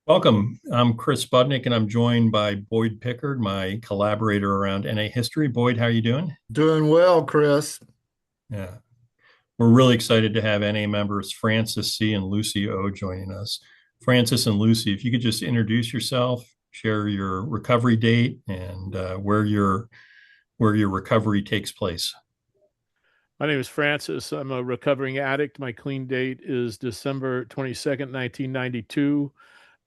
Welcome. I'm Chris Budnick, and I'm joined by Boyd Pickard, my collaborator around NA history. Boyd, how are you doing? Doing well, Chris. Yeah, we're really excited to have NA members Francis C. and Lucy O. joining us. Francis and Lucy, if you could just introduce yourself, share your recovery date, and where your recovery takes place. My name is Francis. I'm a recovering addict. My clean date is December 22nd, 1992.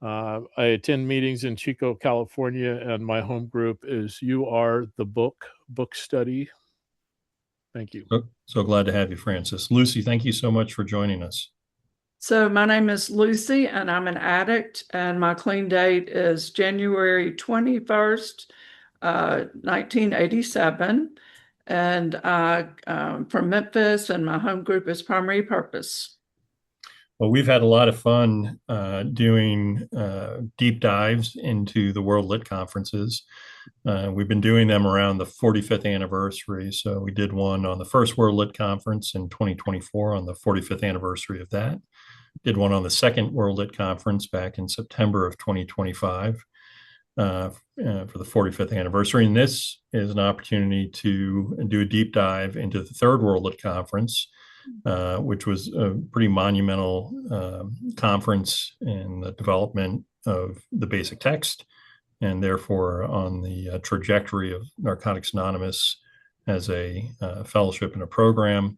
I attend meetings in Chico, California, and my home group is You Are the Book Study. Thank you. So glad to have you, Francis. Lucy, thank you so much for joining us. So my name is Lucy, and I'm an addict, and my clean date is January 21st, 1987. And I'm from Memphis, and my home group is Primary Purpose. Well, we've had a lot of fun doing deep dives into the World Lit conferences. We've been doing them around the 45th anniversary. So we did one on the first World Lit conference in 2024 on the 45th anniversary of that. Did one on the second World Lit conference back in September of 2025 for the 45th anniversary. And this is an opportunity to do a deep dive into the third World Lit conference, which was a pretty monumental conference in the development of the basic text, and therefore on the trajectory of Narcotics Anonymous as a fellowship and a program.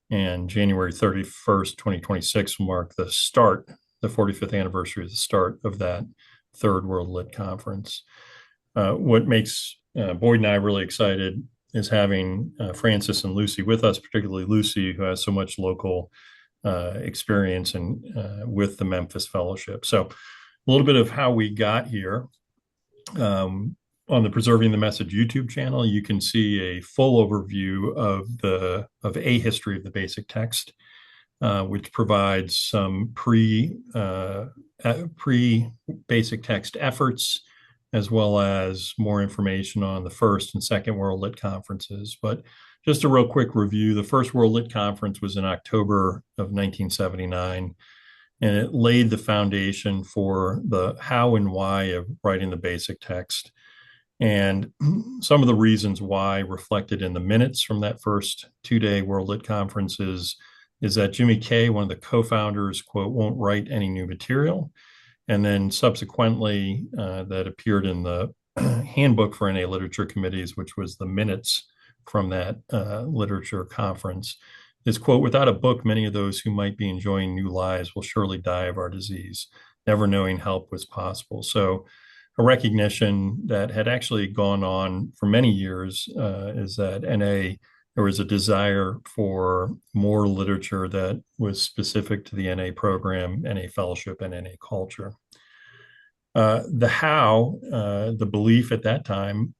And January 31st, 2026 will mark the start, the 45th anniversary of the start of that third World Lit Conference. What makes Boyd and I really excited is having Francis and Lucy with us, particularly Lucy, who has so much local experience and with the Memphis Fellowship. So a little bit of how we got here. On the Preserving the Message YouTube channel, you can see a full overview of a history of the basic text, which provides some pre-basic text efforts, as well as more information on the first and second World Lit conferences. But just a real quick review, the first World Lit conference was in October of 1979, and it laid the foundation for the how and why of writing the basic text. And some of the reasons why reflected in the minutes from that first two-day World Lit conference is that Jimmy Kay, one of the co-founders, quote, won't write any new material. And then subsequently, that appeared in the handbook for NA literature committees, which was the minutes from that literature conference, is, quote, without a book, many of those who might be enjoying new lives will surely die of our disease, never knowing help was possible. So a recognition that had actually gone on for many years is that there was a desire for more literature that was specific to the NA program, NA fellowship, and NA culture. The belief at that time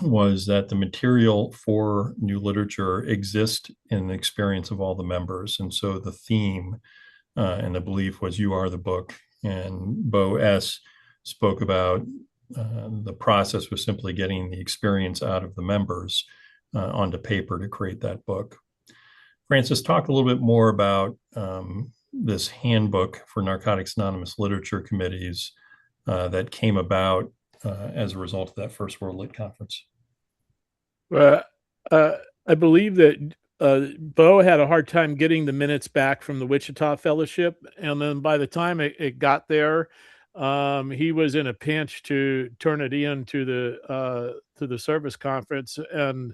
was that the material for new literature exists in the experience of all the members. And so the theme and the belief was you are the book. And Bo S. spoke about the process was simply getting the experience out of the members onto paper to create that book. Francis, talk a little bit more about this handbook for Narcotics Anonymous literature committees that came about as a result of that first World Lit Conference. I believe that Bo had a hard time getting the minutes back from the Wichita Fellowship, and then by the time it got there, he was in a pinch to turn it in to the service conference, and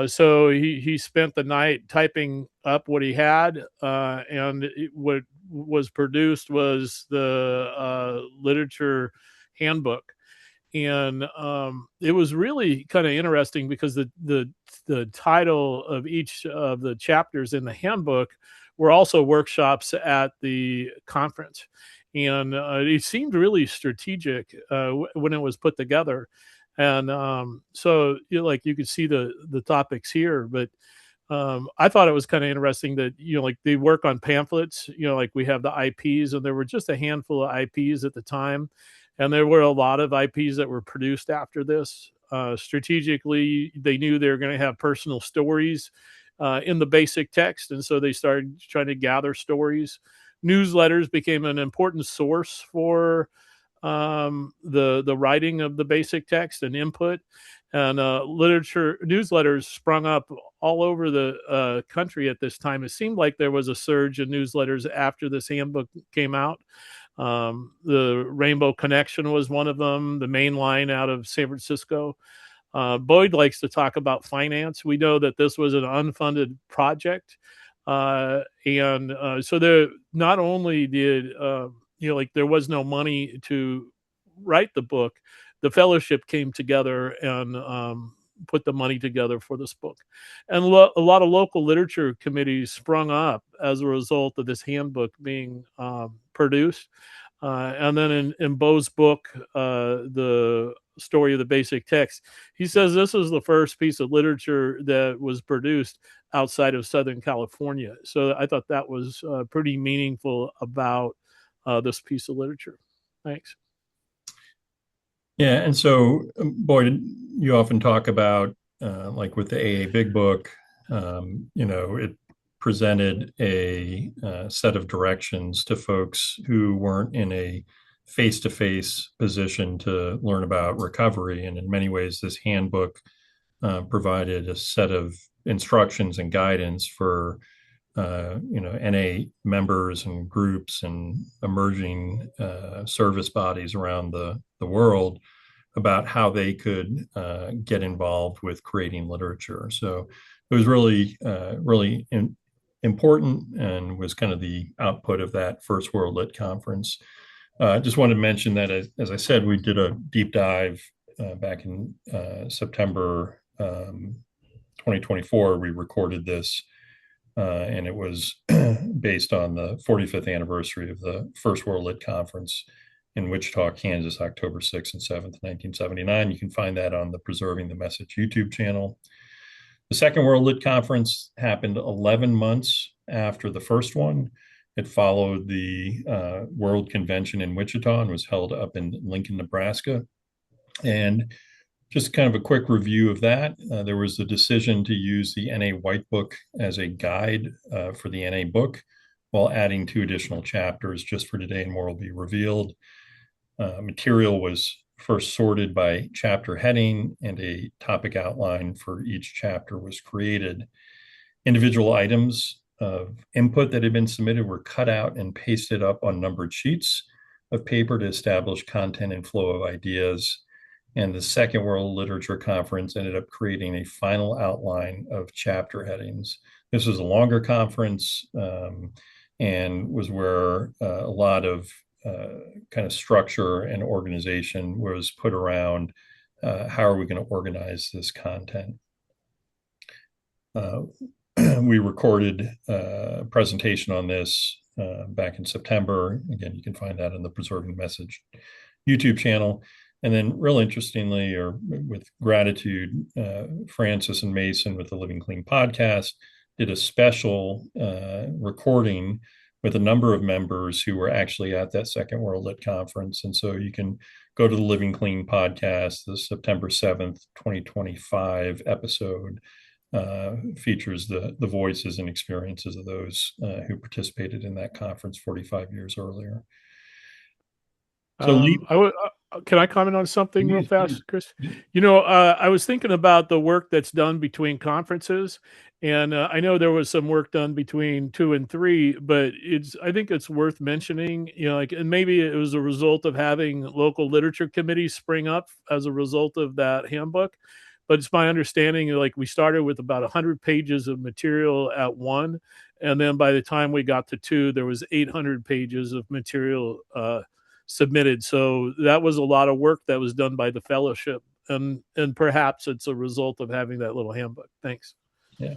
so he spent the night typing up what he had, and what was produced was the literature handbook. And it was really kind of interesting because the title of each of the chapters in the handbook were also workshops at the conference. And it seemed really strategic when it was put together. And so like you could see the topics here, but I thought it was kind of interesting that, like they work on pamphlets, like we have the IPs, and there were just a handful of IPs at the time. And there were a lot of IPs that were produced after this. Strategically, they knew they were going to have personal stories in the basic text. And so they started trying to gather stories newsletters became an important source for the writing of the basic text and input. And literature newsletters sprung up all over the country at this time. It seemed like there was a surge in newsletters after this handbook came out. The Rainbow Connection was one of them, the main line out of San Francisco. Boyd likes to talk about finance. We know that this was an unfunded project. So there not only did, there was no money to write the book, the fellowship came together and put the money together for this book. And a lot of local literature committees sprung up as a result of this handbook being produced. And then in Bo's book, The Story of the Basic Text, he says this is the first piece of literature that was produced outside of Southern California. So I thought that was pretty meaningful about this piece of literature. Thanks. Yeah, and so Boyd, you often talk about like with the AA Big Book, it presented a set of directions to folks who weren't in a face-to-face position to learn about recovery. And in many ways, this handbook provided a set of instructions and guidance for NA members and groups and emerging service bodies around the world about how they could get involved with creating literature. So it was really, important and was kind of the output of that first World Lit Conference. I just wanted to mention that, as I said, we did a deep dive back in September 2024. We recorded this, and it was based on the 45th anniversary of the first World Lit Conference in Wichita, Kansas, October 6th and 7th, 1979. You can find that on the Preserving the Message YouTube channel. The second World Lit Conference happened 11 months after the first one. It followed the World Convention in Wichita and was held up in Lincoln, Nebraska. And just kind of a quick review of that. There was the decision to use the NA White Book as a guide for the NA book, while adding 2 additional chapters. Just for today and more will be revealed. Material was first sorted by chapter heading, and a topic outline for each chapter was created. Individual items of input that had been submitted were cut out and pasted up on numbered sheets of paper to establish content and flow of ideas. And the second World Literature Conference ended up creating a final outline of chapter headings. This was a longer conference and was where a lot of kind of structure and organization was put around how are we going to organize this content. We recorded a presentation on this back in September. Again, you can find that on the Preserving the Message YouTube channel. And then real interestingly, or with gratitude, Francis and Mason with the Living Clean podcast did a special recording with a number of members who were actually at that second World Lit Conference. And so you can go to the Living Clean podcast. The September 7th, 2025 episode features the voices and experiences of those who participated in that conference 45 years earlier. So can I comment on something real fast, Chris? I was thinking about the work that's done between conferences, and I know there was some work done between 2 and 3, but I think it's worth mentioning, and maybe it was a result of having local literature committees spring up as a result of that handbook. But it's my understanding, we started with about 100 pages of material at 1, and then by the time we got to 2, there was 800 pages of material submitted. So that was a lot of work that was done by the fellowship, and perhaps it's a result of having that little handbook. Thanks. Yeah.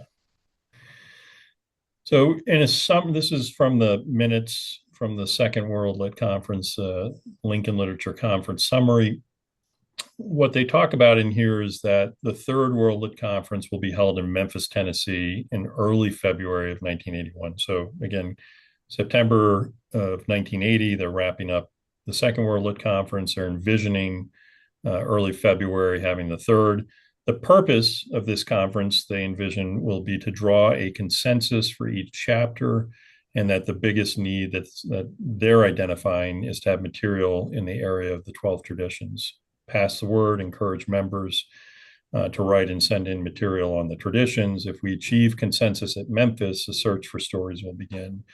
So this is from the minutes from the second World Lit Conference, Lincoln Literature Conference summary. What they talk about in here is that the third World Lit Conference will be held in Memphis, Tennessee in early February of 1981. So again, September of 1980, they're wrapping up the second World Lit Conference. They're envisioning early February having the third. The purpose of this conference, they envision, will be to draw a consensus for each chapter and that the biggest need that they're identifying is to have material in the area of the 12 traditions. Pass the word, encourage members to write and send in material on the traditions. If we achieve consensus at Memphis, the search for stories will begin.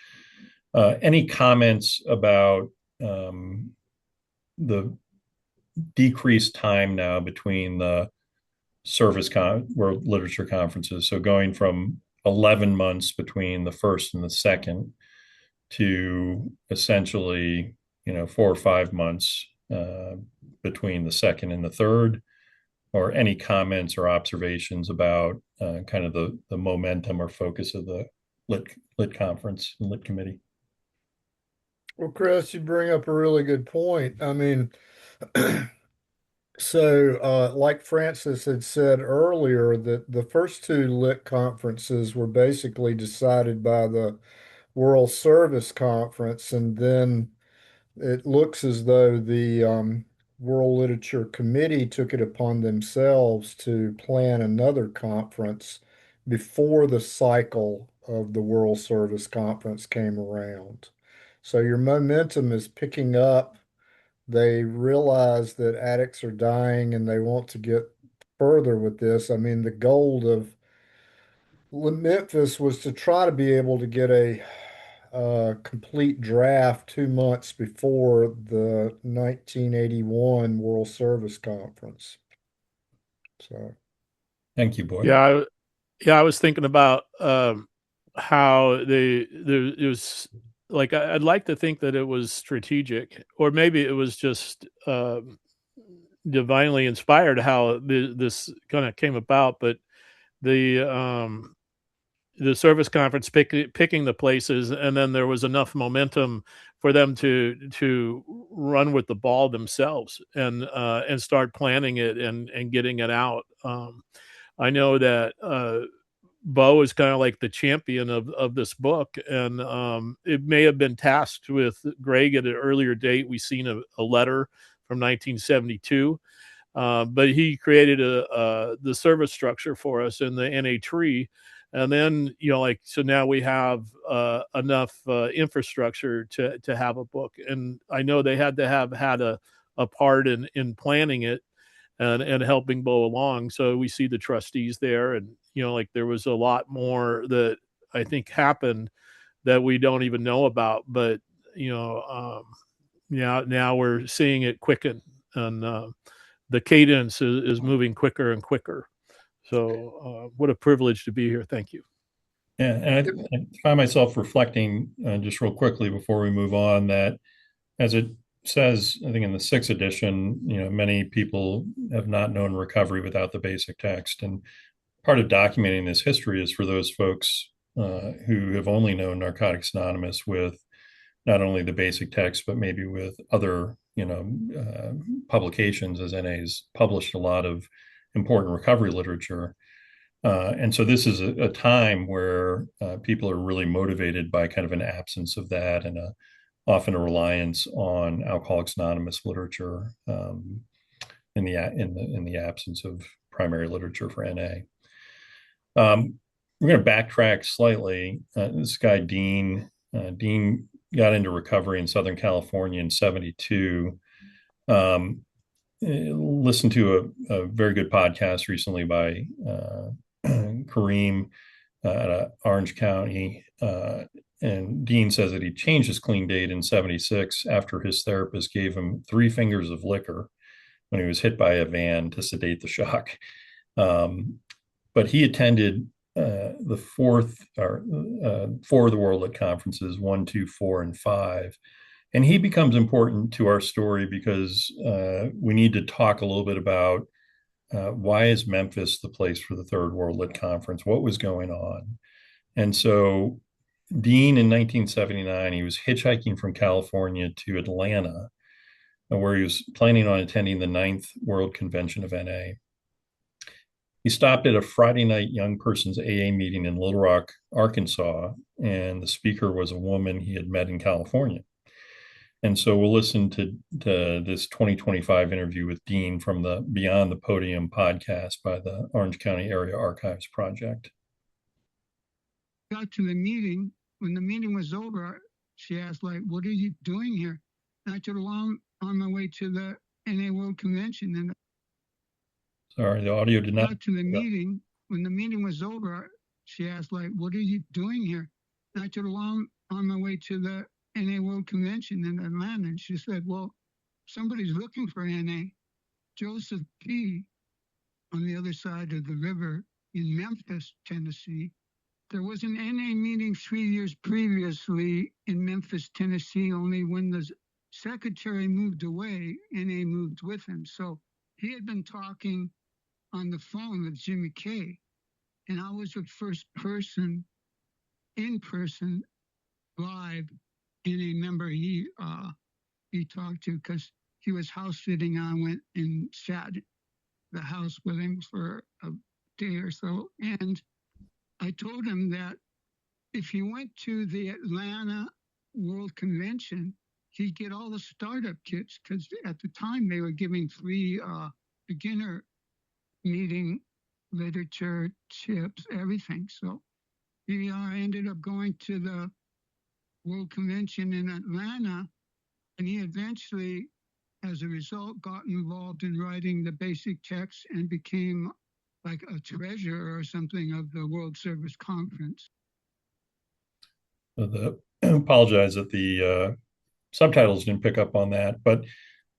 Any comments about the decreased time now between the world literature conferences? So going from 11 months between the first and the second to essentially 4 or 5 months between the second and the third, or any comments or observations about kind of the momentum or focus of the lit conference and lit committee? Well, Chris, you bring up a really good point. I mean, so like Francis had said earlier, that the first two lit conferences were basically decided by the World Service Conference, and then it looks as though the World Literature Committee took it upon themselves to plan another conference before the cycle of the World Service Conference came around. So your momentum is picking up. They realize that addicts are dying and they want to get further with this. I mean, the goal of Memphis was to try to be able to get a complete draft 2 months before the 1981 World Service Conference. So, Thank you, Boyd. Yeah, I was thinking about how it was like, I'd like to think that it was strategic, or maybe it was just divinely inspired how this kind of came about. But the service conference picking the places, and then there was enough momentum for them to run with the ball themselves and start planning it and getting it out. I know that Bo is kind of like the champion of this book, and it may have been tasked with Greg at an earlier date. We've seen a letter from 1972, but he created the service structure for us in the NA tree. And then, so now we have enough infrastructure to have a book. And I know they had to have had a part in planning it and helping Bo along. So we see the trustees there, and there was a lot more that I think happened that we don't even know about. But now we're seeing it quicken, and the cadence is moving quicker and quicker. So what a privilege to be here. Thank you. Yeah, and I find myself reflecting just real quickly before we move on that, as it says, I think in the 6th edition, many people have not known recovery without the basic text. And part of documenting this history is for those folks who have only known Narcotics Anonymous with not only the basic text, but maybe with other, publications, as NA's published a lot of important recovery literature. And so this is a time where people are really motivated by kind of an absence of that, and often a reliance on Alcoholics Anonymous literature in the absence of primary literature for NA. We're going to backtrack slightly. This guy Dean got into recovery in Southern California in '72. Listened to a very good podcast recently by Kareem out of Orange County. And Dean says that he changed his clean date in '76 after his therapist gave him 3 fingers of liquor when he was hit by a van to sedate the shock. But he attended the four of the World Lit Conferences, 1, 2, 4, and 5. And he becomes important to our story because we need to talk a little bit about why is Memphis the place for the Third World Lit Conference? What was going on? And so Dean, in 1979, he was hitchhiking from California to Atlanta, where he was planning on attending the 9th World Convention of NA. He stopped at a Friday night young person's AA meeting in Little Rock, Arkansas, and the speaker was a woman he had met in California. And so we'll listen to this 2025 interview with Dean from the Beyond the Podium podcast by the Orange County Area Archives Project. Got to the meeting, when the meeting was over, she asked, like, what are you doing here? And I told her, well, I'm on my way to the NA World Convention. And Sorry, the audio did not. got to the meeting. When the meeting was over, she asked, like, what are you doing here? And I told her, well, I'm on my way to the NA World Convention in Atlanta. And she said, well, somebody's looking for NA. Joseph P. on the other side of the river in Memphis, Tennessee. There was an NA meeting 3 years previously in Memphis, Tennessee, only when the secretary moved away, NA moved with him. So he had been talking on the phone with Jimmy K. And I was the first person in person live NA member he talked to, because he was house sitting. I went and sat the house with him for a day or so. And I told him that if he went to the Atlanta World Convention, he'd get all the startup kits, because at the time they were giving free beginner meeting literature, chips, everything. So he ended up going to the World Convention in Atlanta, and he eventually, as a result, got involved in writing the basic text and became like a treasurer or something of the World Service Conference. Apologize that the subtitles didn't pick up on that, but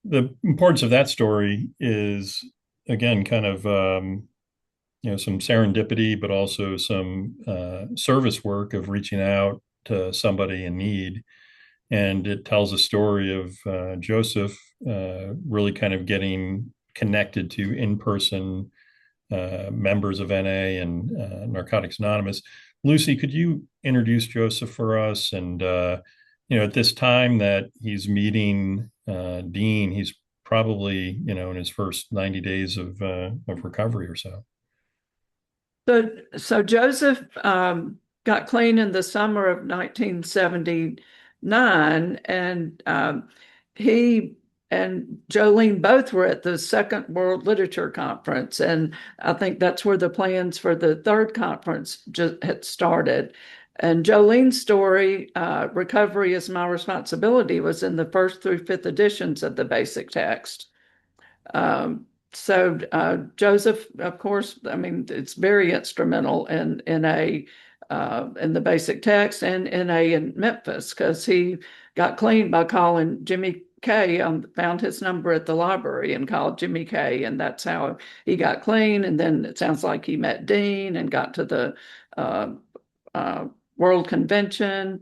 the importance of that story is, again, kind of some serendipity, but also some service work of reaching out to somebody in need. And it tells a story of Joseph really kind of getting connected to in-person members of NA and Narcotics Anonymous. Lucy, could you introduce Joseph for us? And at this time that he's meeting Dean, he's probably in his first 90 days of recovery or so. So Joseph got clean in the summer of 1979, and he and Jolene both were at the Second World Literature Conference, and I think that's where the plans for the third conference just had started. And Jolene's story, Recovery is My Responsibility, was in the first through fifth editions of the basic text. So Joseph, of course, I mean, it's very instrumental in the basic text and in Memphis, because he got clean by calling Jimmy K. Found his number at the library and called Jimmy K. And that's how he got clean. And then it sounds like he met Dean and got to the World Convention.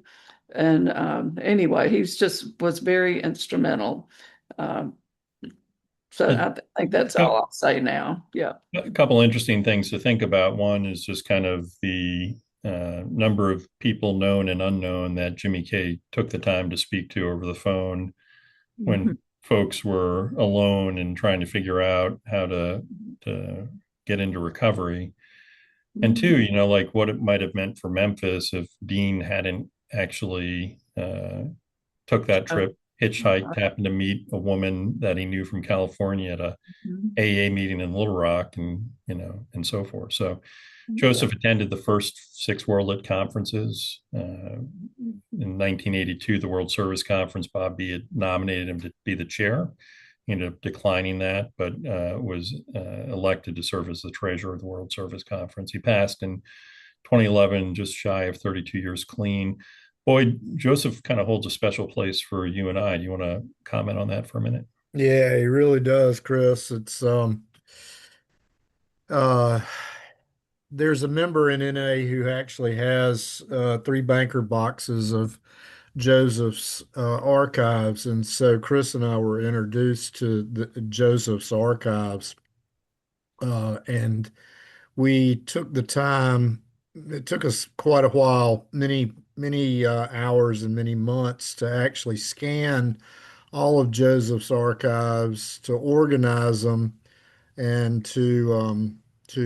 And anyway, he was very instrumental. So I think that's all I'll say now. Yeah. A couple interesting things to think about. One is just kind of the number of people known and unknown that Jimmy K took the time to speak to over the phone when folks were alone and trying to figure out how to get into recovery. And two, like what it might have meant for Memphis if Dean hadn't actually took that trip, hitchhiked, happened to meet a woman that he knew from California at a AA meeting in Little Rock, and and so forth. So Joseph attended the first 6 World Lit conferences. In 1982, the World Service Conference, Bob B had nominated him to be the chair. He ended up declining that, but was elected to serve as the treasurer of the World Service Conference. He passed in 2011, just shy of 32 years clean. Boyd, Joseph kind of holds a special place for you and I. Do you want to comment on that for a minute? Yeah, he really does, Chris. It's there's a member in NA who actually has 3 banker boxes of Joseph's archives, and so Chris and I were introduced to Joseph's archives, and we took the time. It took us quite a while, many hours and many months to actually scan all of Joseph's archives, to organize them, and to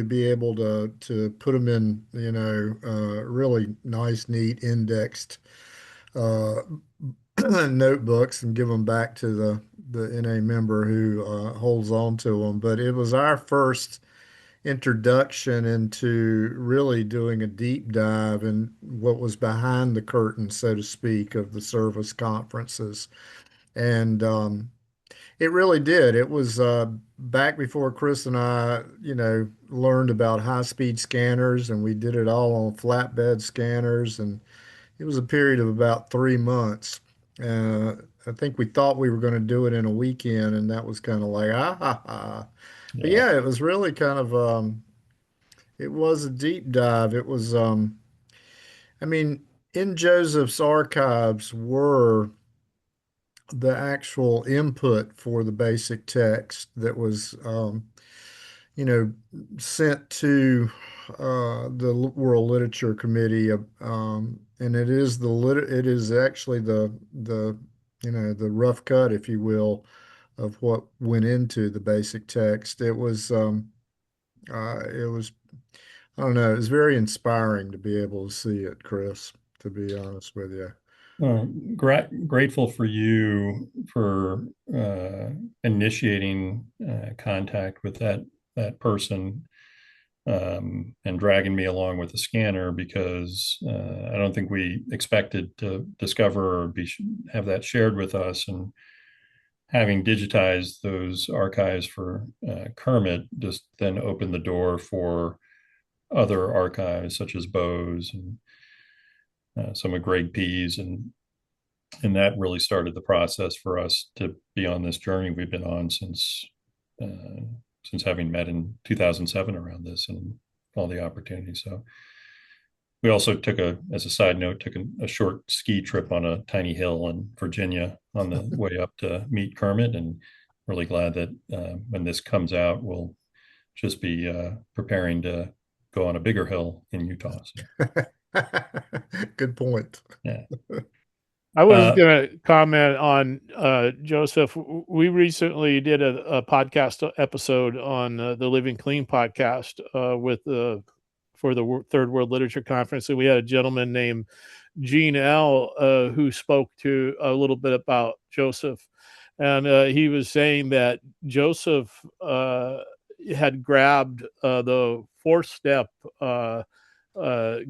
be able to put them in, really nice, neat, indexed uh, notebooks, and give them back to the NA member who holds on to them. But it was our first introduction into really doing a deep dive in what was behind the curtain, so to speak, of the service conferences. And it really did. It was back before Chris and I, learned about high-speed scanners, and we did it all on flatbed scanners. And it was a period of about 3 months. Uh, I think we thought we were going to do it in a weekend, and that was kind of like, ah, ha, ha. But Yeah. yeah, it was really kind of, it was a deep dive. It was, I mean, in Joseph's archives were the actual input for the basic text that was, you know, sent to the World Literature Committee, and it is actually the rough cut, if you will, of what went into the basic text. It was I don't know, it was very inspiring to be able to see it, Chris, to be honest with you. Grateful for you for initiating contact with that person, and dragging me along with the scanner, because I don't think we expected to discover or have that shared with us. And having digitized those archives for Kermit just then opened the door for other archives such as Bose and some of Greg P's, and that really started the process for us to be on this journey we've been on since having met in 2007 around this and all the opportunities. So we also as a side note, took a short ski trip on a tiny hill in Virginia on the way up to meet Kermit, and really glad that when this comes out, we'll just be preparing to go on a bigger hill in Utah. So, Good point. yeah. I was going to comment on Joseph. We recently did a podcast episode on the Living Clean podcast for the Third World Literature Conference, and we had a gentleman named Gina H who spoke to a little bit about Joseph, and he was saying that Joseph had grabbed the 4-step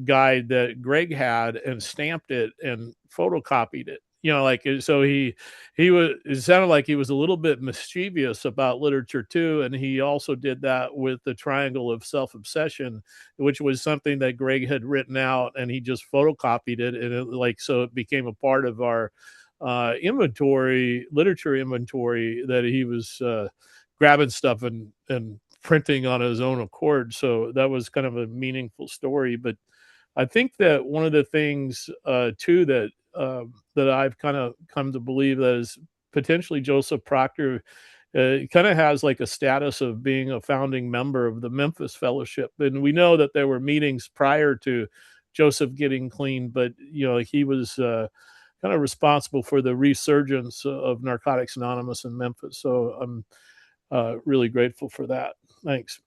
guide that Greg had and stamped it and photocopied it. So it sounded like he was a little bit mischievous about literature too. And he also did that with the triangle of self-obsession, which was something that Greg had written out, and he just photocopied it. And so it became a part of our literature inventory, that he was grabbing stuff and printing on his own accord. So that was kind of a meaningful story. But I think that one of the things too that I've kind of come to believe that is potentially Joseph Proctor kind of has like a status of being a founding member of the Memphis Fellowship. And we know that there were meetings prior to Joseph getting clean, but he was kind of responsible for the resurgence of Narcotics Anonymous in Memphis. So I'm really grateful for that. Thanks.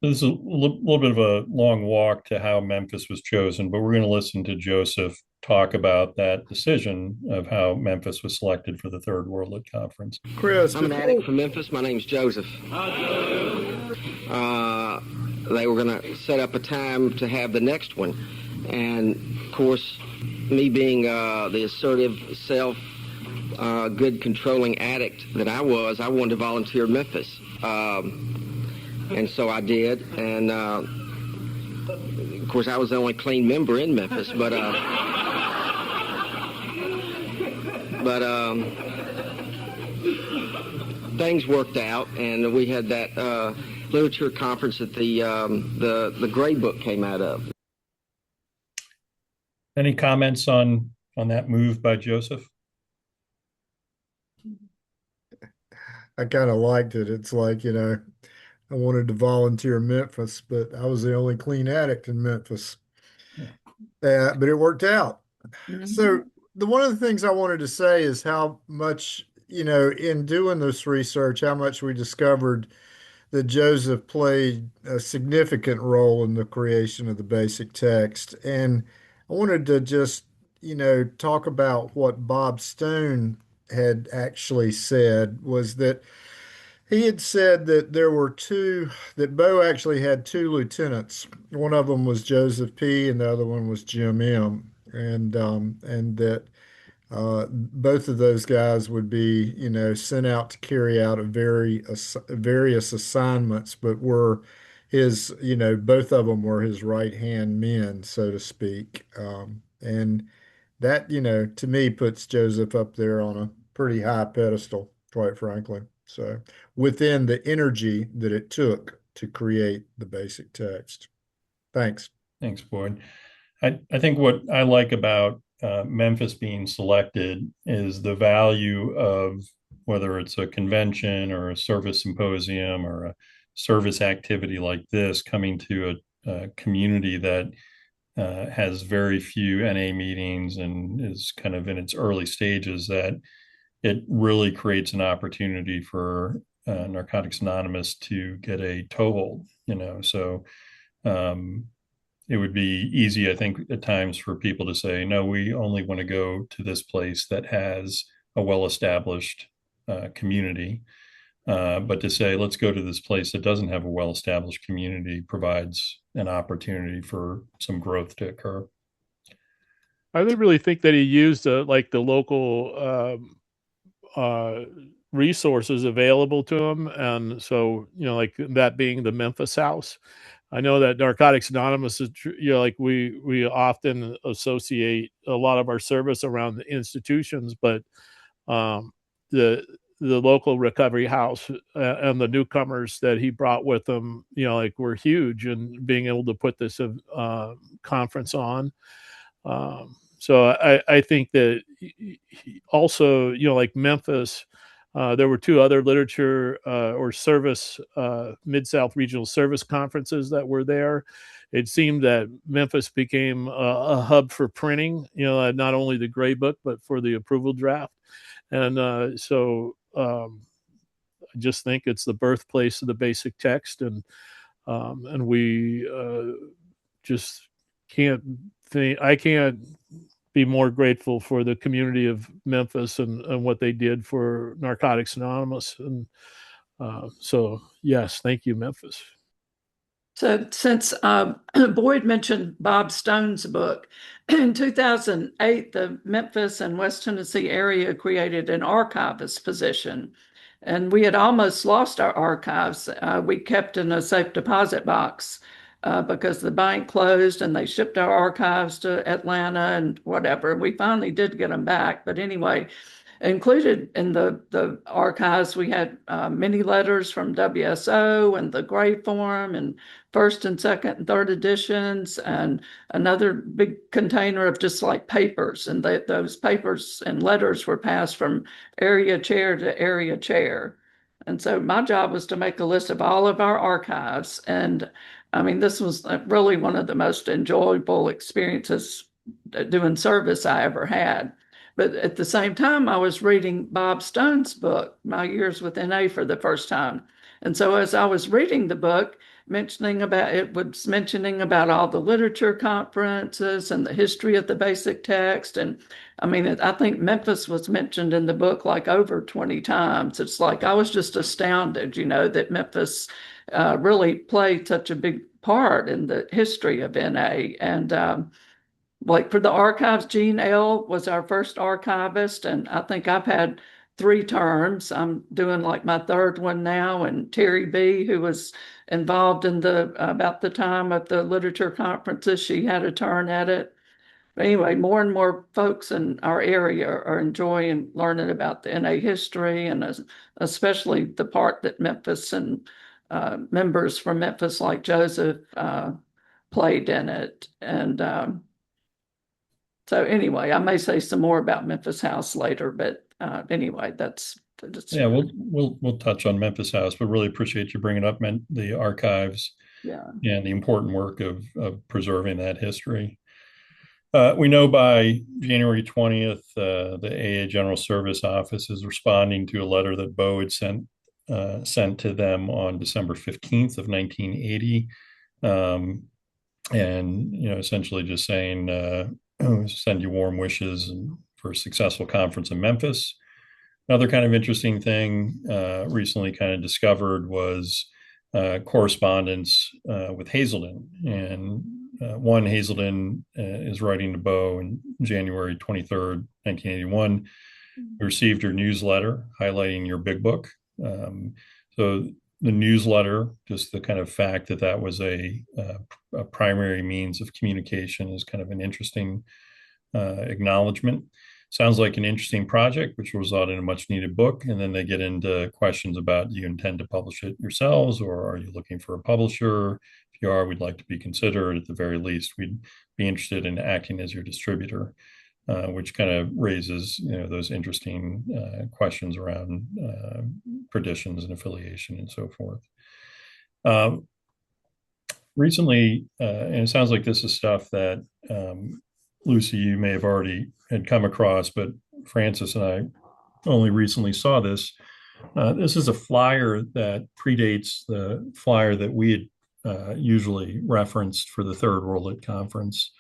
This is a little bit of a long walk to how Memphis was chosen, but we're going to listen to Joseph talk about that decision of how Memphis was selected for the Third World Lit Conference. Chris, I'm an addict from Memphis. My name's Joseph. They were going to set up a time to have the next one. And, of course, me being the assertive, good controlling addict that I wanted to volunteer in Memphis. And so I did, and of course I was the only clean member in Memphis, but things worked out, and we had that literature conference that the Gray Book came out of. Any comments on that move by Joseph? I kind of liked it. It's like, I wanted to volunteer in Memphis, but I was the only clean addict in Memphis. But it worked out. Mhm. So one of the things I wanted to say is how much, in doing this research, how much we discovered that Joseph played a significant role in the creation of the basic text. And I wanted to just, talk about what Bob Stone had actually said, was that He had said that there were that Bo actually had two lieutenants. One of them was Joseph P. and the other one was Jim M. And that both of those guys would be, sent out to carry out various assignments, but were both of them were his right hand men, so to speak. And that, to me puts Joseph up there on a pretty high pedestal, quite frankly. So within the energy that it took to create the basic text. Thanks. Thanks, Boyd. I think what I like about Memphis being selected is the value of whether it's a convention or a service symposium or a service activity like this coming to a community that has very few NA meetings and is kind of in its early stages, that it really creates an opportunity for Narcotics Anonymous to get a toehold, so it would be easy, I think, at times for people to say, no, we only want to go to this place that has a well-established community. But to say, let's go to this place that doesn't have a well-established community provides an opportunity for some growth to occur. I really think that he used like the local resources available to him. And so, like that being the Memphis house. I know that Narcotics Anonymous is, like we often associate a lot of our service around the institutions, but the local recovery house and the newcomers that he brought with him, like were huge in being able to put this conference on. So I think that also, like Memphis, there were two other literature or service Mid-South Regional Service conferences that were there. It seemed that Memphis became a hub for printing, not only the Gray Book, but for the approval draft. And so I just think it's the birthplace of the basic text. And we just I can't be more grateful for the community of Memphis and what they did for Narcotics Anonymous. And so, yes, thank you, Memphis. So since Boyd mentioned Bob Stone's book, in 2008, the Memphis and West Tennessee area created an archivist position. And we had almost lost our archives. We kept in a safe deposit box because the bank closed and they shipped our archives to Atlanta and whatever. We finally did get them back. But anyway, included in the archives, we had many letters from WSO and the Gray Form and first and second and third editions, and another big container of just like papers. And those papers and letters were passed from area chair to area chair. And so my job was to make a list of all of our archives. And I mean, this was really one of the most enjoyable experiences doing service I ever had. But at the same time, I was reading Bob Stone's book, My Years with NA, for the first time. And so as I was reading the book, mentioning about all the literature conferences and the history of the basic text. And I mean, I think Memphis was mentioned in the book like over 20 times. It's like I was just astounded, that Memphis really played such a big part in the history of NA. And like for the archives, Gene L. was our first archivist, and I think I've had 3 terms. I'm doing like my 3rd one now, and Terry B., who was involved in about the time of the literature conferences, she had a turn at it. But anyway, more and more folks in our area are enjoying learning about the NA history, and especially the part that Memphis and members from Memphis like Joseph played in it. And so anyway, I may say some more about Memphis House later, but anyway, that's yeah. We'll touch on Memphis House, but really appreciate you bringing up the archives, and the important work of preserving that history. We know by January 20th, the AA General Service Office is responding to a letter that Bo had sent to them on December 15th of 1980, and essentially just saying, send you warm wishes for a successful conference in Memphis. Another kind of interesting thing recently kind of discovered was correspondence with Hazelden. And one, Hazelden is writing to Bo on January 23rd, 1981. We received your newsletter highlighting your big book. So the newsletter, just the kind of fact that that was a primary means of communication, is kind of an interesting acknowledgement. Sounds like an interesting project, which will result in a much needed book. And then they get into questions about, do you intend to publish it yourselves, or are you looking for a publisher? If you are, we'd like to be considered. At the very least, we'd be interested in acting as your distributor, which kind of raises, those interesting questions around traditions and affiliation and so forth. Recently, and it sounds like this is stuff that Lucy, you may have already had come across, but Francis and I only recently saw this. This is a flyer that predates the flyer that we had usually referenced for the Third World Lit Conference.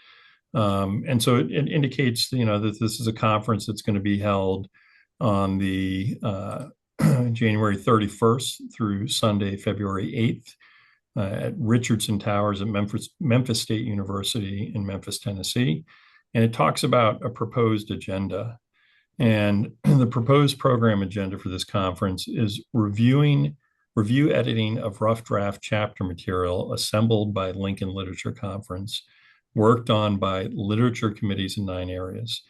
And so it indicates, that this is a conference that's going to be held on the January 31st through Sunday, February 8th. At Richardson Towers at Memphis State University in Memphis, Tennessee. And it talks about a proposed agenda. And the proposed program agenda for this conference is review editing of rough draft chapter material assembled by Lincoln Literature Conference, worked on by literature committees in 9 areas.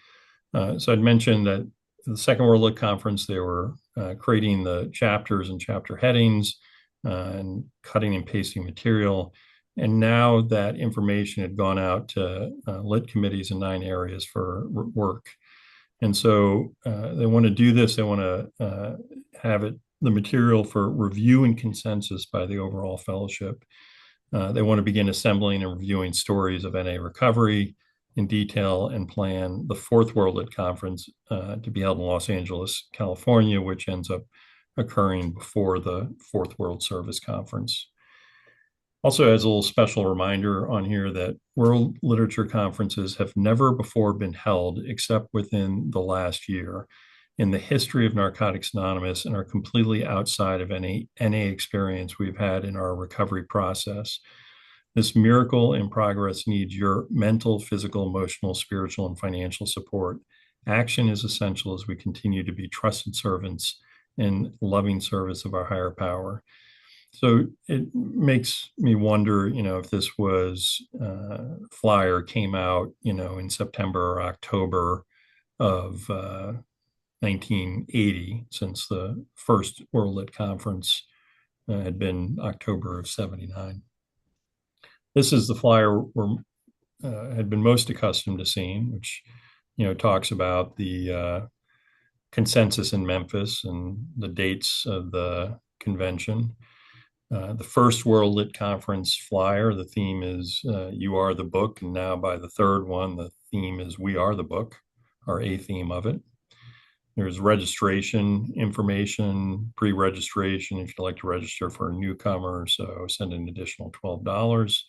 So I'd mentioned that the Second World Lit Conference, they were creating the chapters and chapter headings, and cutting and pasting material. And now that information had gone out to lit committees in 9 areas for work. And so they want to do this. They want to have the material for review and consensus by the overall fellowship. They want to begin assembling and reviewing stories of NA recovery in detail and plan the Fourth World Lit Conference to be held in Los Angeles, California, which ends up occurring before the Fourth World Service Conference. Also, as a little special reminder on here, that World Literature Conferences have never before been held except within the last year in the history of Narcotics Anonymous, and are completely outside of any NA experience we've had in our recovery process. This miracle in progress needs your mental, physical, emotional, spiritual, and financial support. Action is essential as we continue to be trusted servants in loving service of our higher power. So it makes me wonder, if this was flyer came out, in September or October of 1980, since the first World Lit Conference had been October of 79. This is the flyer we're had been most accustomed to seeing, which, talks about the consensus in Memphis and the dates of the convention. The first World Lit Conference flyer, the theme is You Are the Book. And now by the third one, the theme is We Are the Book, or a theme of it. There's registration information, pre-registration if you'd like to register for a newcomer. So send an additional $12.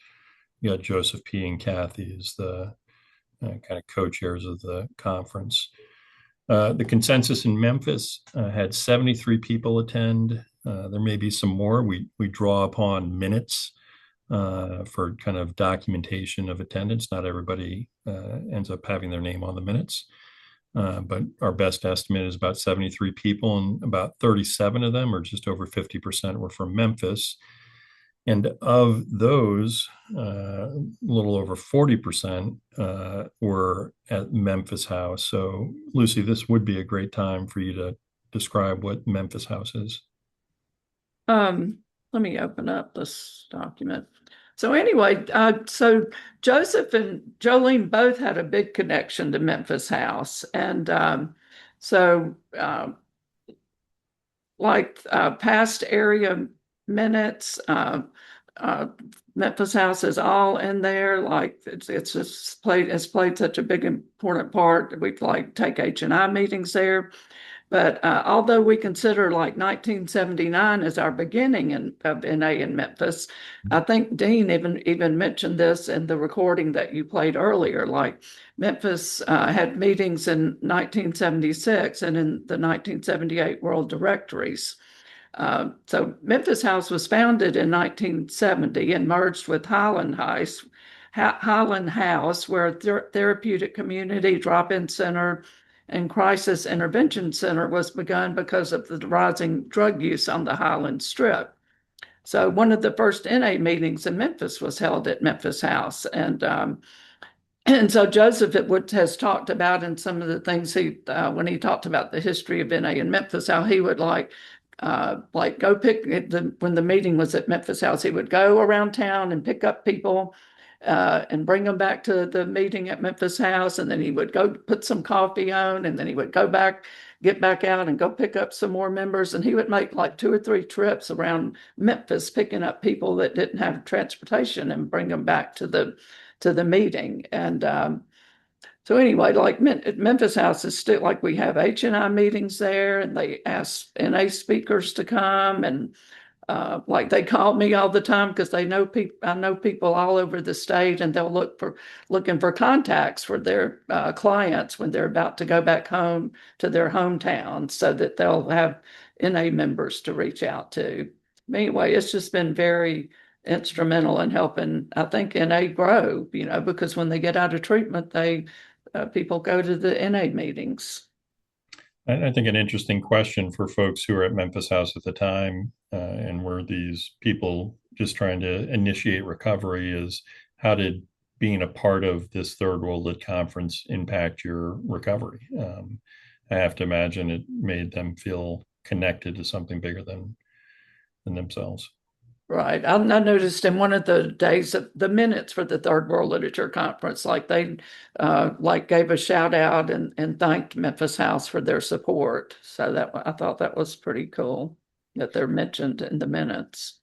You got Joseph P. and Kathy as the kind of co-chairs of the conference. The consensus in Memphis had 73 people attend. There may be some more. We draw upon minutes for kind of documentation of attendance. Not everybody ends up having their name on the minutes. But our best estimate is about 73 people, and about 37 of them, or just over 50%, were from Memphis. And of those, a little over 40% were at Memphis House. So, Lucy, this would be a great time for you to describe what Memphis House is. Let me open up this document. So anyway, so Joseph and Jolene both had a big connection to Memphis House. And past area minutes, Memphis House is all in there. Like it's just played such a big important part. We take H&I meetings there. But although we consider like 1979 as our beginning of NA in Memphis, I think Dean even mentioned this in the recording that you played earlier. Like Memphis had meetings in 1976 and in the 1978 World Directories. So Memphis House was founded in 1970 and merged with Highland House, where therapeutic community drop-in center and crisis intervention center was begun because of the rising drug use on the Highland Strip. So one of the first NA meetings in Memphis was held at Memphis House, and so Joseph has talked about in some of the things when he talked about the history of NA in Memphis, how he would like go when the meeting was at Memphis House, he would go around town and pick up people and bring them back to the meeting at Memphis House, and then he would go put some coffee on, and then he would get back out and go pick up some more members, and he would make like 2 or 3 trips around Memphis, picking up people that didn't have transportation and bring them back to the meeting. And so anyway, like Memphis House is still like we have H&I meetings there, and they ask NA speakers to come, and like they call me all the time because I know people all over the state, and they'll looking for contacts for their clients when they're about to go back home to their hometown, so that they'll have NA members to reach out to. Anyway, it's just been very instrumental in helping, I think, NA grow. Because when they get out of treatment, people go to the NA meetings. I think an interesting question for folks who were at Memphis House at the time and were these people just trying to initiate recovery is, how did being a part of this Third World Lit Conference impact your recovery? I have to imagine it made them feel connected to something bigger than themselves. Right. I noticed in one of the days of the minutes for the Third World Literature Conference, like they gave a shout out and thanked Memphis House for their support. So I thought that was pretty cool that they're mentioned in the minutes.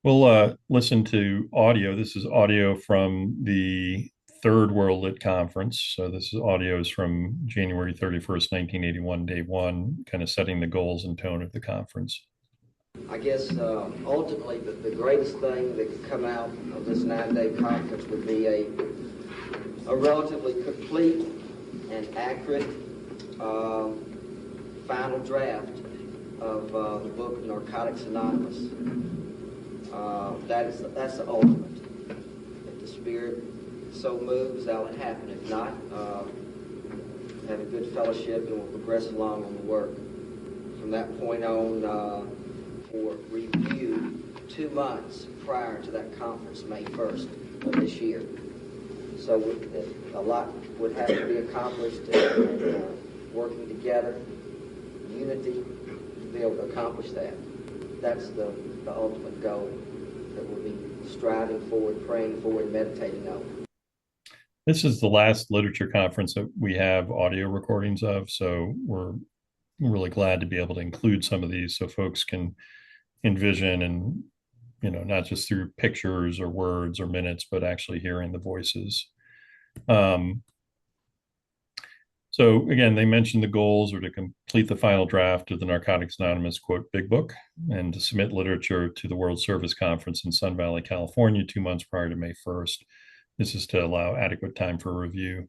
We'll listen to audio. This is audio from the Third World Lit Conference. So this is audios from January 31st, 1981, day one, kind of setting the goals and tone of the conference. I guess ultimately the greatest thing that could come out of this 9-day conference would be a relatively complete and accurate final draft of the book Narcotics Anonymous. That's the ultimate. If the Spirit so moves, that will happen. If not, have a good fellowship and we'll progress along on the work. From that point on, for review 2 months prior to that conference, May 1st of this year. So a lot would have to be accomplished and working together, unity, to be able to accomplish that. That's the ultimate goal that we'll be striving forward, praying forward, meditating on. This is the last literature conference that we have audio recordings of, so we're really glad to be able to include some of these so folks can envision, and not just through pictures or words or minutes, but actually hearing the voices. So again, they mentioned the goals are to complete the final draft of the Narcotics Anonymous, quote, Big Book, and to submit literature to the World Service Conference in Sun Valley, California, 2 months prior to May 1st. This is to allow adequate time for review.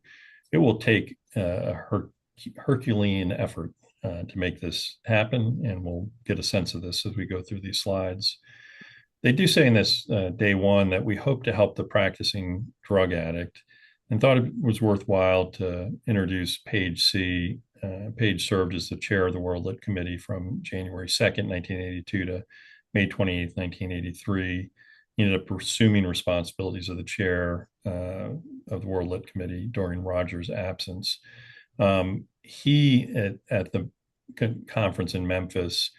It will take a Herculean effort to make this happen, and we'll get a sense of this as we go through these slides. They do say in this day one that we hope to help the practicing drug addict, and thought it was worthwhile to introduce Paige C. Paige served as the chair of the World Lit Committee from January 2nd, 1982 to May 28th, 1983. He ended up assuming responsibilities of the chair of the World Lit Committee during Roger's absence. He, at the conference in Memphis,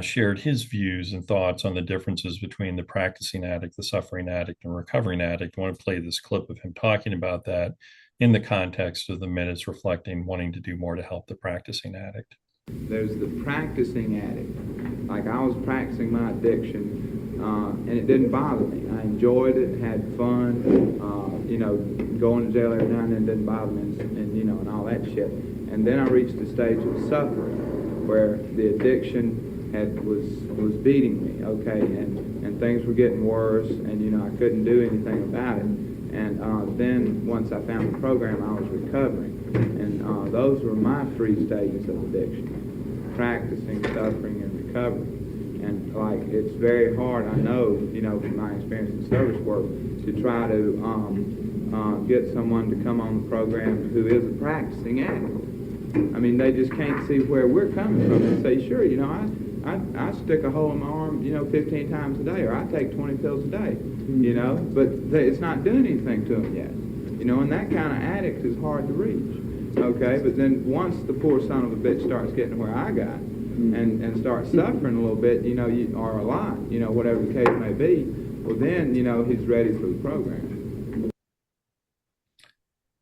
shared his views and thoughts on the differences between the practicing addict, the suffering addict, and recovering addict. I want to play this clip of him talking about that in the context of the minutes, reflecting wanting to do more to help the practicing addict. There's the practicing addict. Like, I was practicing my addiction, and it didn't bother me. I enjoyed it, had fun. going to jail every now and then didn't bother me, and all that shit. And then I reached the stage of suffering, where the addiction was beating me, okay, and things were getting worse, and I couldn't do anything about it. And then once I found the program, I was recovering, and those were my 3 stages of addiction: practicing, suffering, and recovery. And it's very hard, I know, from my experience in service work, to try to get someone to come on the program who is a practicing addict. I mean, they just can't see where we're coming from and say, sure, I stick a hole in my arm, 15 times a day, or I take 20 pills a day, but it's not doing anything to them yet. And that kind of addict is hard to reach, okay? But then once the poor son of a bitch starts getting where I got and starts suffering a little bit, or a lot, whatever the case may be, well then, he's ready for the program.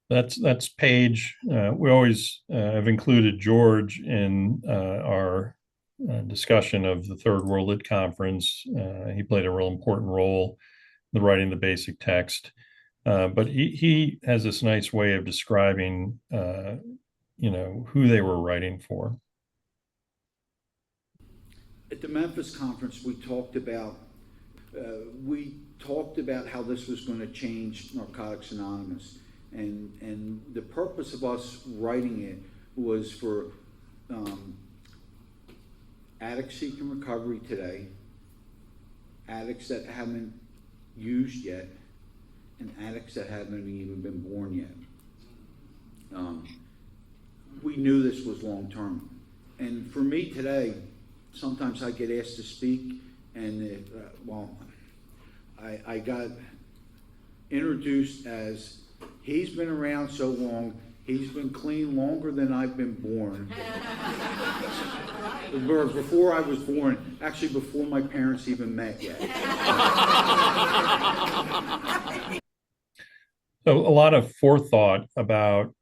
That's Paige. We always have included George in our discussion of the Third World Lit Conference. He played a real important role in the writing the basic text. But he has this nice way of describing, who they were writing for. At the Memphis conference, we talked about how this was going to change Narcotics Anonymous. And the purpose of us writing it was for addicts seeking recovery today, addicts that haven't used yet, and addicts that haven't even been born yet. We knew this was long term. And for me today, sometimes I get asked to speak, and I got introduced as, he's been around so long, he's been clean longer than I've been born. Before I was born, actually before my parents even met yet. So a lot of forethought about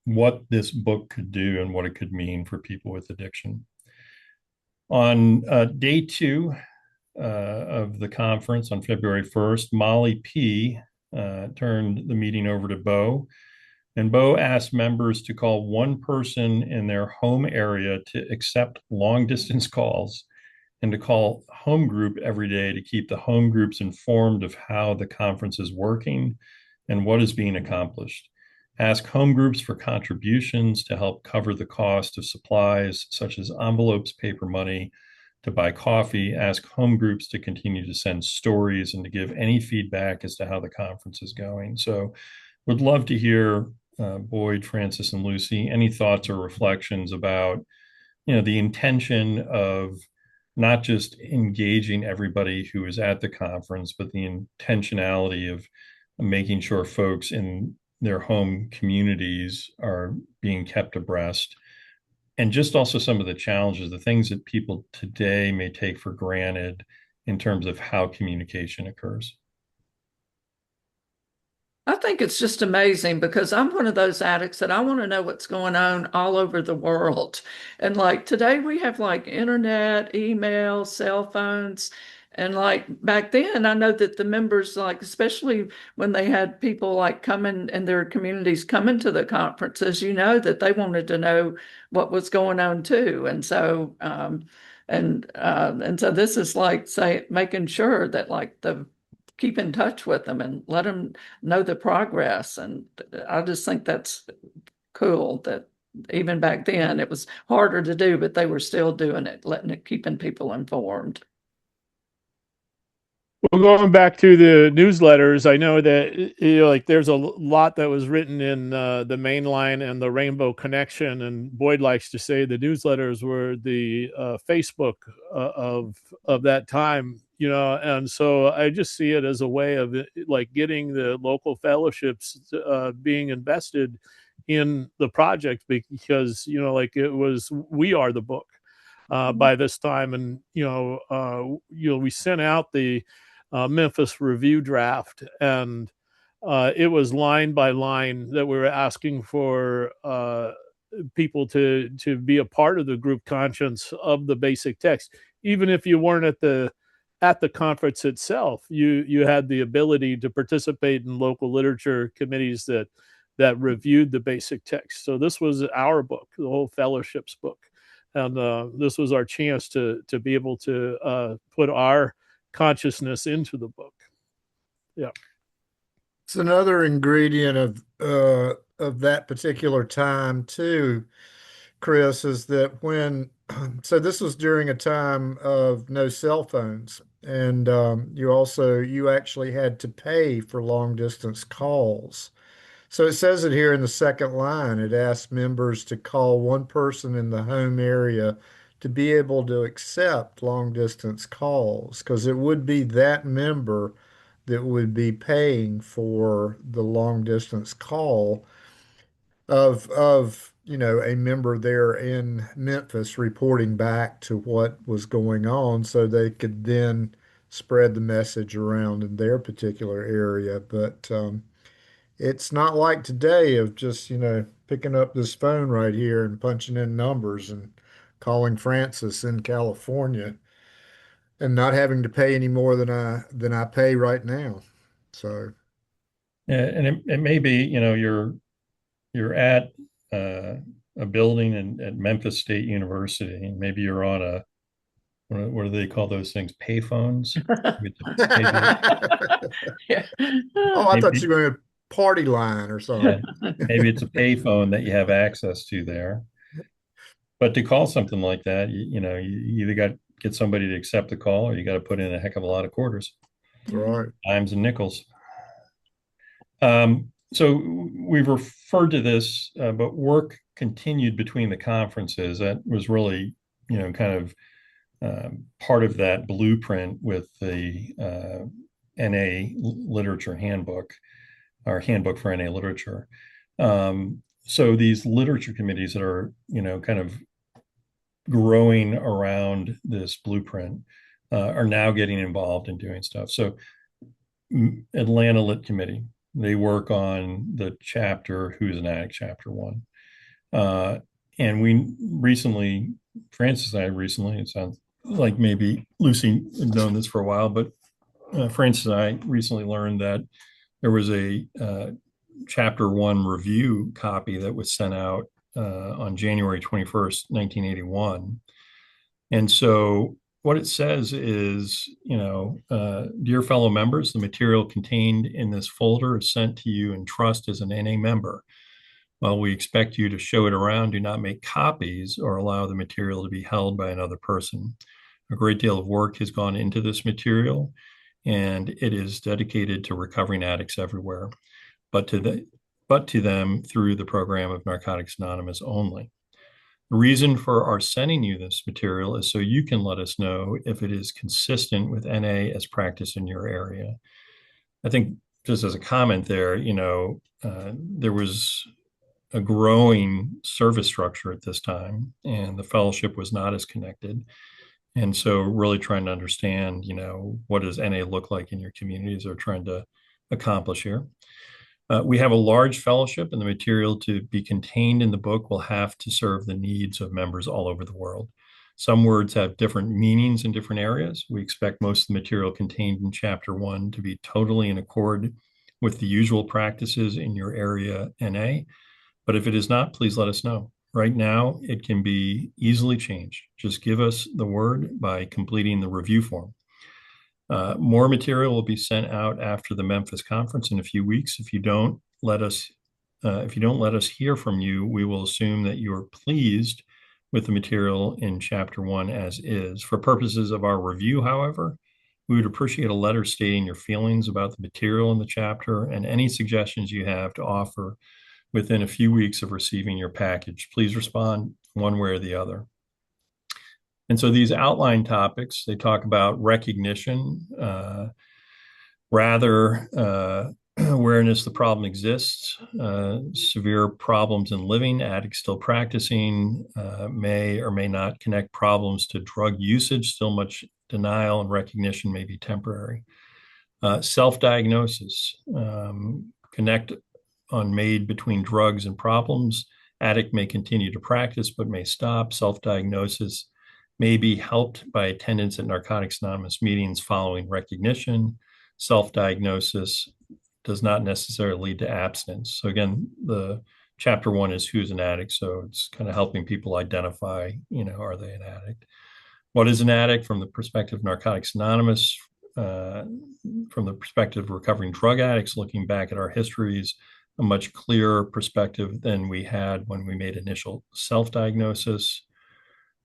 what this book could do and what it could mean for people with addiction. On day 2 of the conference on February 1st, Molly P. turned the meeting over to Bo. And Bo asked members to call one person in their home area to accept long distance calls and to call home group every day to keep the home groups informed of how the conference is working and what is being accomplished. Ask home groups for contributions to help cover the cost of supplies such as envelopes, paper money, to buy coffee. Ask home groups to continue to send stories and to give any feedback as to how the conference is going. So would love to hear Boyd, Francis, and Lucy, any thoughts or reflections about, the intention of not just engaging everybody who is at the conference, but the intentionality of making sure folks in their home communities are being kept abreast. And just also some of the challenges, the things that people today may take for granted in terms of how communication occurs. I think it's just amazing because I'm one of those addicts that I want to know what's going on all over the world. And today we have internet, email, cell phones. And back then, I know that the members, especially when they had people coming in their communities coming to the conferences, that they wanted to know what was going on too. And so, and so this is making sure that keep in touch with them and let them know the progress. And I just think that's cool that even back then it was harder to do, but they were still doing it, keeping people informed. Well, going back to the newsletters, I know that there's a lot that was written in the Mainline and the Rainbow Connection, and Boyd likes to say the newsletters were the Facebook of that time, and so I just see it as a way of getting the local fellowships being invested in the project, because it was We Are the Book by this time, and we sent out the Memphis Review draft, and it was line by line that we were asking for people to be a part of the group conscience of the basic text, even if you weren't at the at the conference itself, you had the ability to participate in local literature committees that reviewed the basic text. So this was our book, the whole fellowship's book, and this was our chance to be able to put our consciousness into the book. Yeah, it's another ingredient of that particular time too, Chris, is that when so this was during a time of no cell phones, and you actually had to pay for long distance calls. So it says it here in the second line. It asks members to call one person in the home area to be able to accept long distance calls, because it would be that member that would be paying for the long distance call of a member there in Memphis reporting back to what was going on so they could then spread the message around in their particular area. But it's not like today of just, picking up this phone right here and punching in numbers and calling Francis in California and not having to pay any more than I pay right now. So Yeah, and it may be, you're at a building at Memphis State University, and maybe you're on what do they call those things? Payphones? Yeah. Oh, I thought Maybe, you were going to party line or something. maybe it's a payphone that you have access to there. But to call something like that, you either got to get somebody to accept the call, or you got to put in a heck of a lot of quarters, Right. dimes and nickels. So we've referred to this, but work continued between the conferences. That was really, kind of part of that blueprint with the NA literature handbook, our handbook for NA literature. So these literature committees that are, kind of growing around this blueprint are now getting involved in doing stuff. So Atlanta Lit Committee, they work on the chapter Who's an Addict, chapter 1. And we recently, Francis and I recently, it sounds like maybe Lucy had known this for a while, but Francis and I recently learned that there was a chapter 1 review copy that was sent out on January 21st, 1981. And so what it says is, dear fellow members, the material contained in this folder is sent to you in trust as an NA member. While we expect you to show it around, do not make copies or allow the material to be held by another person. A great deal of work has gone into this material, and it is dedicated to recovering addicts everywhere, but to them through the program of Narcotics Anonymous only. The reason for our sending you this material is so you can let us know if it is consistent with NA as practiced in your area. I think just as a comment there, there was a growing service structure at this time, and the fellowship was not as connected. And so really trying to understand, what does NA look like in your communities or trying to accomplish here. We have a large fellowship, and the material to be contained in the book will have to serve the needs of members all over the world. Some words have different meanings in different areas. We expect most of the material contained in chapter 1 to be totally in accord with the usual practices in your area NA. But if it is not, please let us know. Right now, it can be easily changed. Just give us the word by completing the review form. More material will be sent out after the Memphis conference in a few weeks. If you don't let us hear from you, we will assume that you are pleased with the material in chapter 1 as is. For purposes of our review, however, we would appreciate a letter stating your feelings about the material in the chapter and any suggestions you have to offer within a few weeks of receiving your package. Please respond one way or the other. And so these outline topics, they talk about recognition, awareness the problem exists, severe problems in living, addicts still practicing, may or may not connect problems to drug usage, still much denial and recognition may be temporary. Self-diagnosis, connect unmade between drugs and problems, addict may continue to practice but may stop, self-diagnosis may be helped by attendance at Narcotics Anonymous meetings following recognition. Self-diagnosis does not necessarily lead to abstinence. So again, the chapter 1 is who's an addict. So it's kind of helping people identify, are they an addict? What is an addict from the perspective of Narcotics Anonymous? From the perspective of recovering drug addicts, looking back at our histories, a much clearer perspective than we had when we made initial self-diagnosis.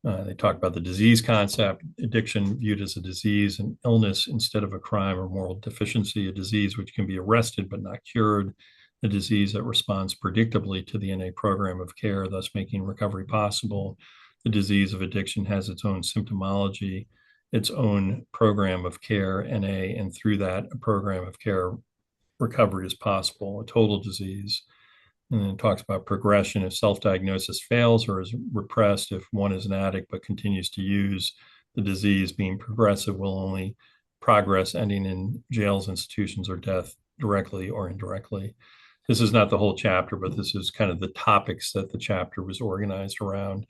They talk about the disease concept, addiction viewed as a disease, an illness instead of a crime or moral deficiency, a disease which can be arrested but not cured, a disease that responds predictably to the NA program of care, thus making recovery possible. The disease of addiction has its own symptomology, its own program of care, NA, and through that, a program of care, recovery is possible, a total disease. And then it talks about progression. If self-diagnosis fails or is repressed, if one is an addict but continues to use, the disease being progressive will only progress, ending in jails, institutions, or death directly or indirectly. This is not the whole chapter, but this is kind of the topics that the chapter was organized around.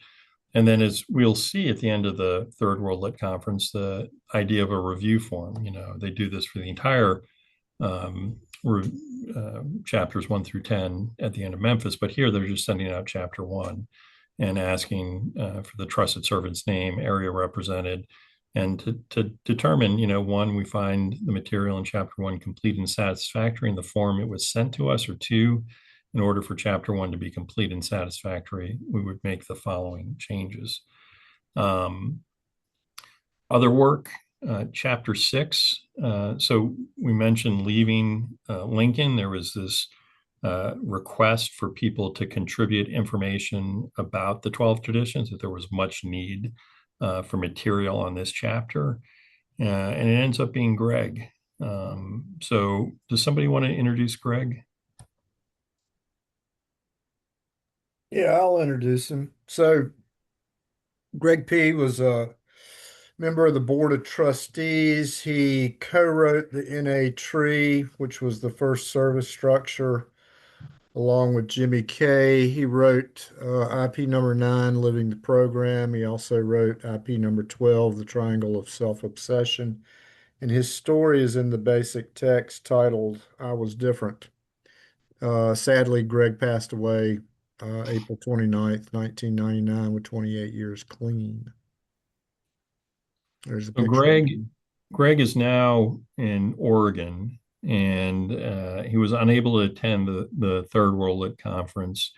And then as we'll see at the end of the Third World Lit Conference, the idea of a review form, they do this for the entire chapters 1 through 10 at the end of Memphis, but here they're just sending out chapter 1 and asking for the trusted servant's name, area represented, and to determine, 1, we find the material in chapter 1 complete and satisfactory in the form it was sent to us, or 2, in order for chapter 1 to be complete and satisfactory, we would make the following changes. Other work, chapter 6. So we mentioned leaving Lincoln. There was this request for people to contribute information about the 12 traditions, that there was much need for material on this chapter. And it ends up being Greg. So does somebody want to introduce Greg? Yeah, I'll introduce him. So Greg P. was a member of the Board of Trustees. He co-wrote the NA Tree, which was the first service structure, along with Jimmy K. He wrote IP number 9, Living the Program. He also wrote IP number 12, The Triangle of Self-Obsession. And his story is in the basic text titled, I Was Different. Sadly, Greg passed away April 29th, 1999, with 28 years clean. There's a picture. Greg is now in Oregon, and he was unable to attend the Third World Lit Conference.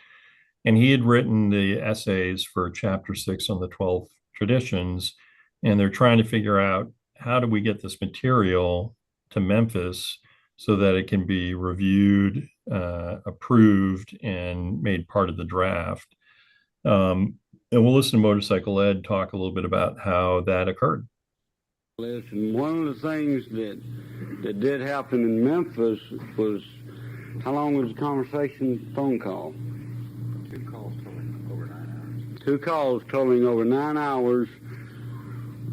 And he had written the essays for chapter 6 on the 12 traditions, and they're trying to figure out, how do we get this material to Memphis so that it can be reviewed, approved, and made part of the draft. And we'll listen to Motorcycle Ed talk a little bit about how that occurred. Listen, one of the things that did happen in Memphis was, how long was the conversation phone call? 2 calls totaling over 9 hours. 2 calls totaling over 9 hours,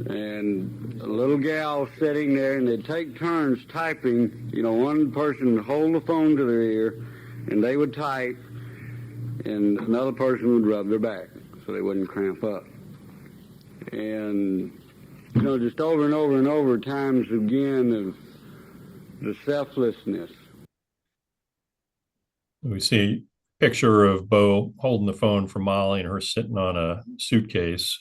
and a little gal sitting there, and they'd take turns typing. One person would hold the phone to their ear, and they would type, and another person would rub their back so they wouldn't cramp up. And just over and over and over times again of the selflessness. We see a picture of Bo holding the phone for Molly and her sitting on a suitcase.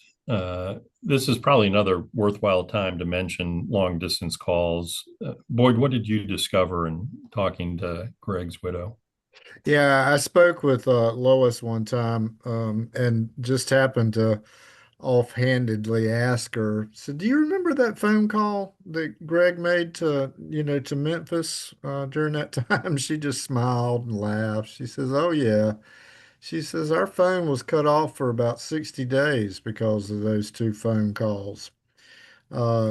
This is probably another worthwhile time to mention long distance calls. Boyd, what did you discover in talking to Greg's widow? Yeah, I spoke with Lois one time and just happened to offhandedly ask her, so do you remember that phone call that Greg made to Memphis during that time? She just smiled and laughed. She says, oh yeah. She says, our phone was cut off for about 60 days because of those 2 phone calls.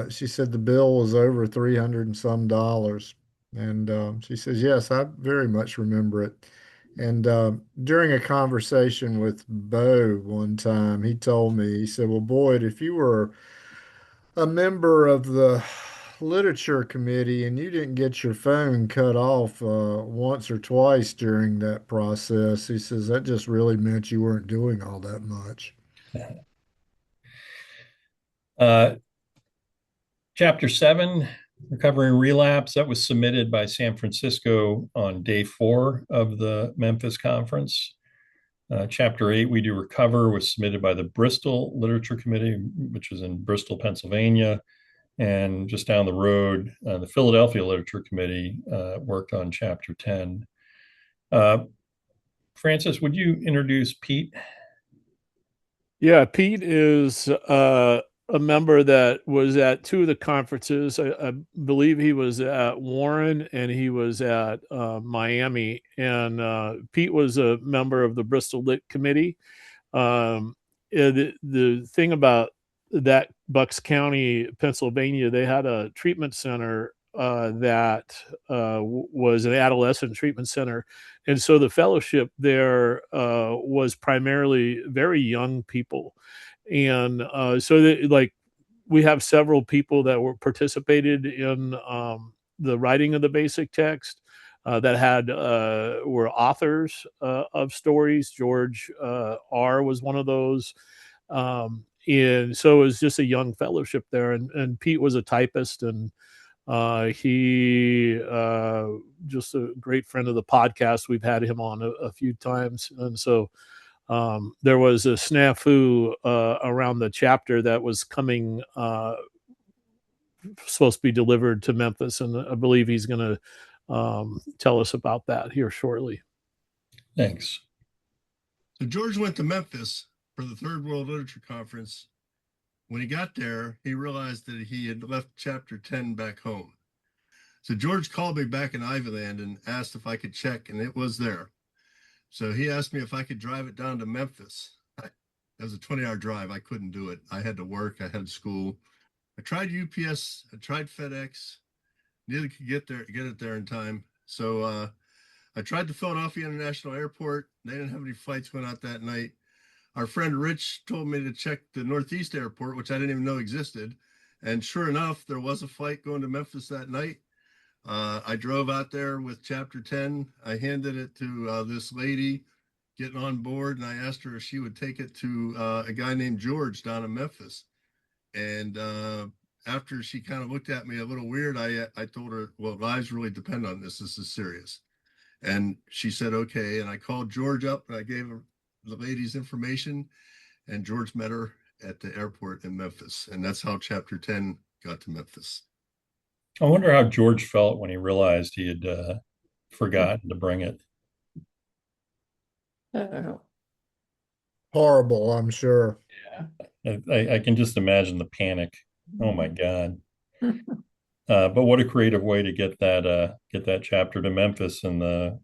She said the bill was over 300 and some dollars. And she says, yes, I very much remember it. And during a conversation with Bo one time, he told me, he said, well, Boyd, if you were a member of the literature committee and you didn't get your phone cut off once or twice during that process, he says, that just really meant you weren't doing all that much. Chapter 7, Recovering Relapse, that was submitted by San Francisco on day 4 of the Memphis conference. Chapter 8, We Do Recover, was submitted by the Bristol Literature Committee, which is in Bristol, Pennsylvania. And just down the road, the Philadelphia Literature Committee worked on Chapter 10. Francis, would you introduce Pete? Yeah, Pete is a member that was at 2 of the conferences. I believe he was at Warren and he was at Miami. And Pete was a member of the Bristol Lit Committee. The thing about that Bucks County, Pennsylvania, they had a treatment center that was an adolescent treatment center. And so the fellowship there was primarily very young people. And we have several people that were participated in the writing of the basic text that were authors of stories. George R. was one of those. And so it was just a young fellowship there. And Pete was a typist, and he just a great friend of the podcast. We've had him on a few times. And so there was a snafu around the chapter that was coming, supposed to be delivered to Memphis. And I believe he's going to tell us about that here shortly. Thanks. So George went to Memphis for the Third World Literature Conference. When he got there, he realized that he had left Chapter 10 back home. So George called me back in Ivyland and asked if I could check, and it was there. So he asked me if I could drive it down to Memphis. That was a 20-hour drive. I couldn't do it. I had to work. I had school. I tried UPS. I tried FedEx. Neither could get it there in time. So I tried the Philadelphia International Airport. They didn't have any flights going out that night. Our friend Rich told me to check the Northeast Airport, which I didn't even know existed. And sure enough, there was a flight going to Memphis that night. I drove out there with Chapter 10. I handed it to this lady getting on board, and I asked her if she would take it to a guy named George down in Memphis. And after she kind of looked at me a little weird, I told her, well, lives really depend on this. This is serious. And she said, okay. And I called George up and I gave her the lady's information, and George met her at the airport in Memphis. And that's how Chapter 10 got to Memphis. I wonder how George felt when he realized he had forgotten to bring it. Horrible, I'm sure. Yeah, I can just imagine the panic. Oh my God. But what a creative way to get that chapter to Memphis, and the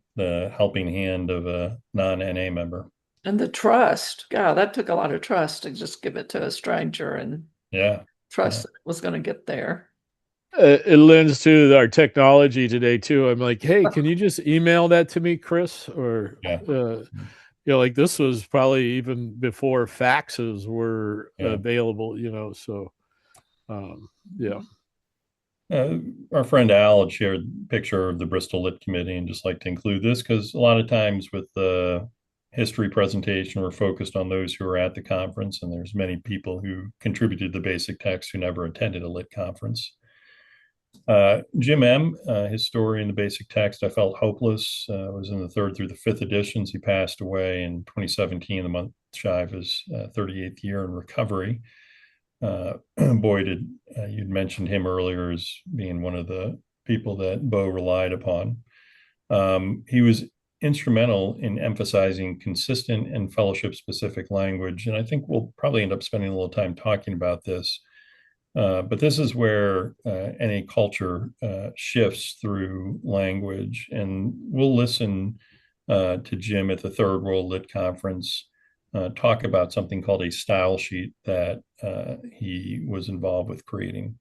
helping hand of a non-NA member. And the trust, God, that took a lot of trust to just give it to a stranger and trust that it was going to get there. It lends to our technology today too. I'm like, hey, can you just email that to me, Chris? Or like this was probably even before faxes were available. So our friend Al had shared a picture of the Bristol Lit Committee, and just like to include this because a lot of times with the history presentation, we're focused on those who were at the conference, and there's many people who contributed the basic text who never attended a lit conference. Jim M., historian of the basic text, I felt hopeless. Was in the 3rd through the 5th editions. He passed away in 2017, the month shy of his 38th year in recovery. Boyd, you'd mentioned him earlier as being one of the people that Bo relied upon. He was instrumental in emphasizing consistent and fellowship-specific language, and I think we'll probably end up spending a little time talking about this. But this is where NA culture shifts through language, and we'll listen to Jim at the Third World Lit Conference talk about something called a style sheet that he was involved with creating.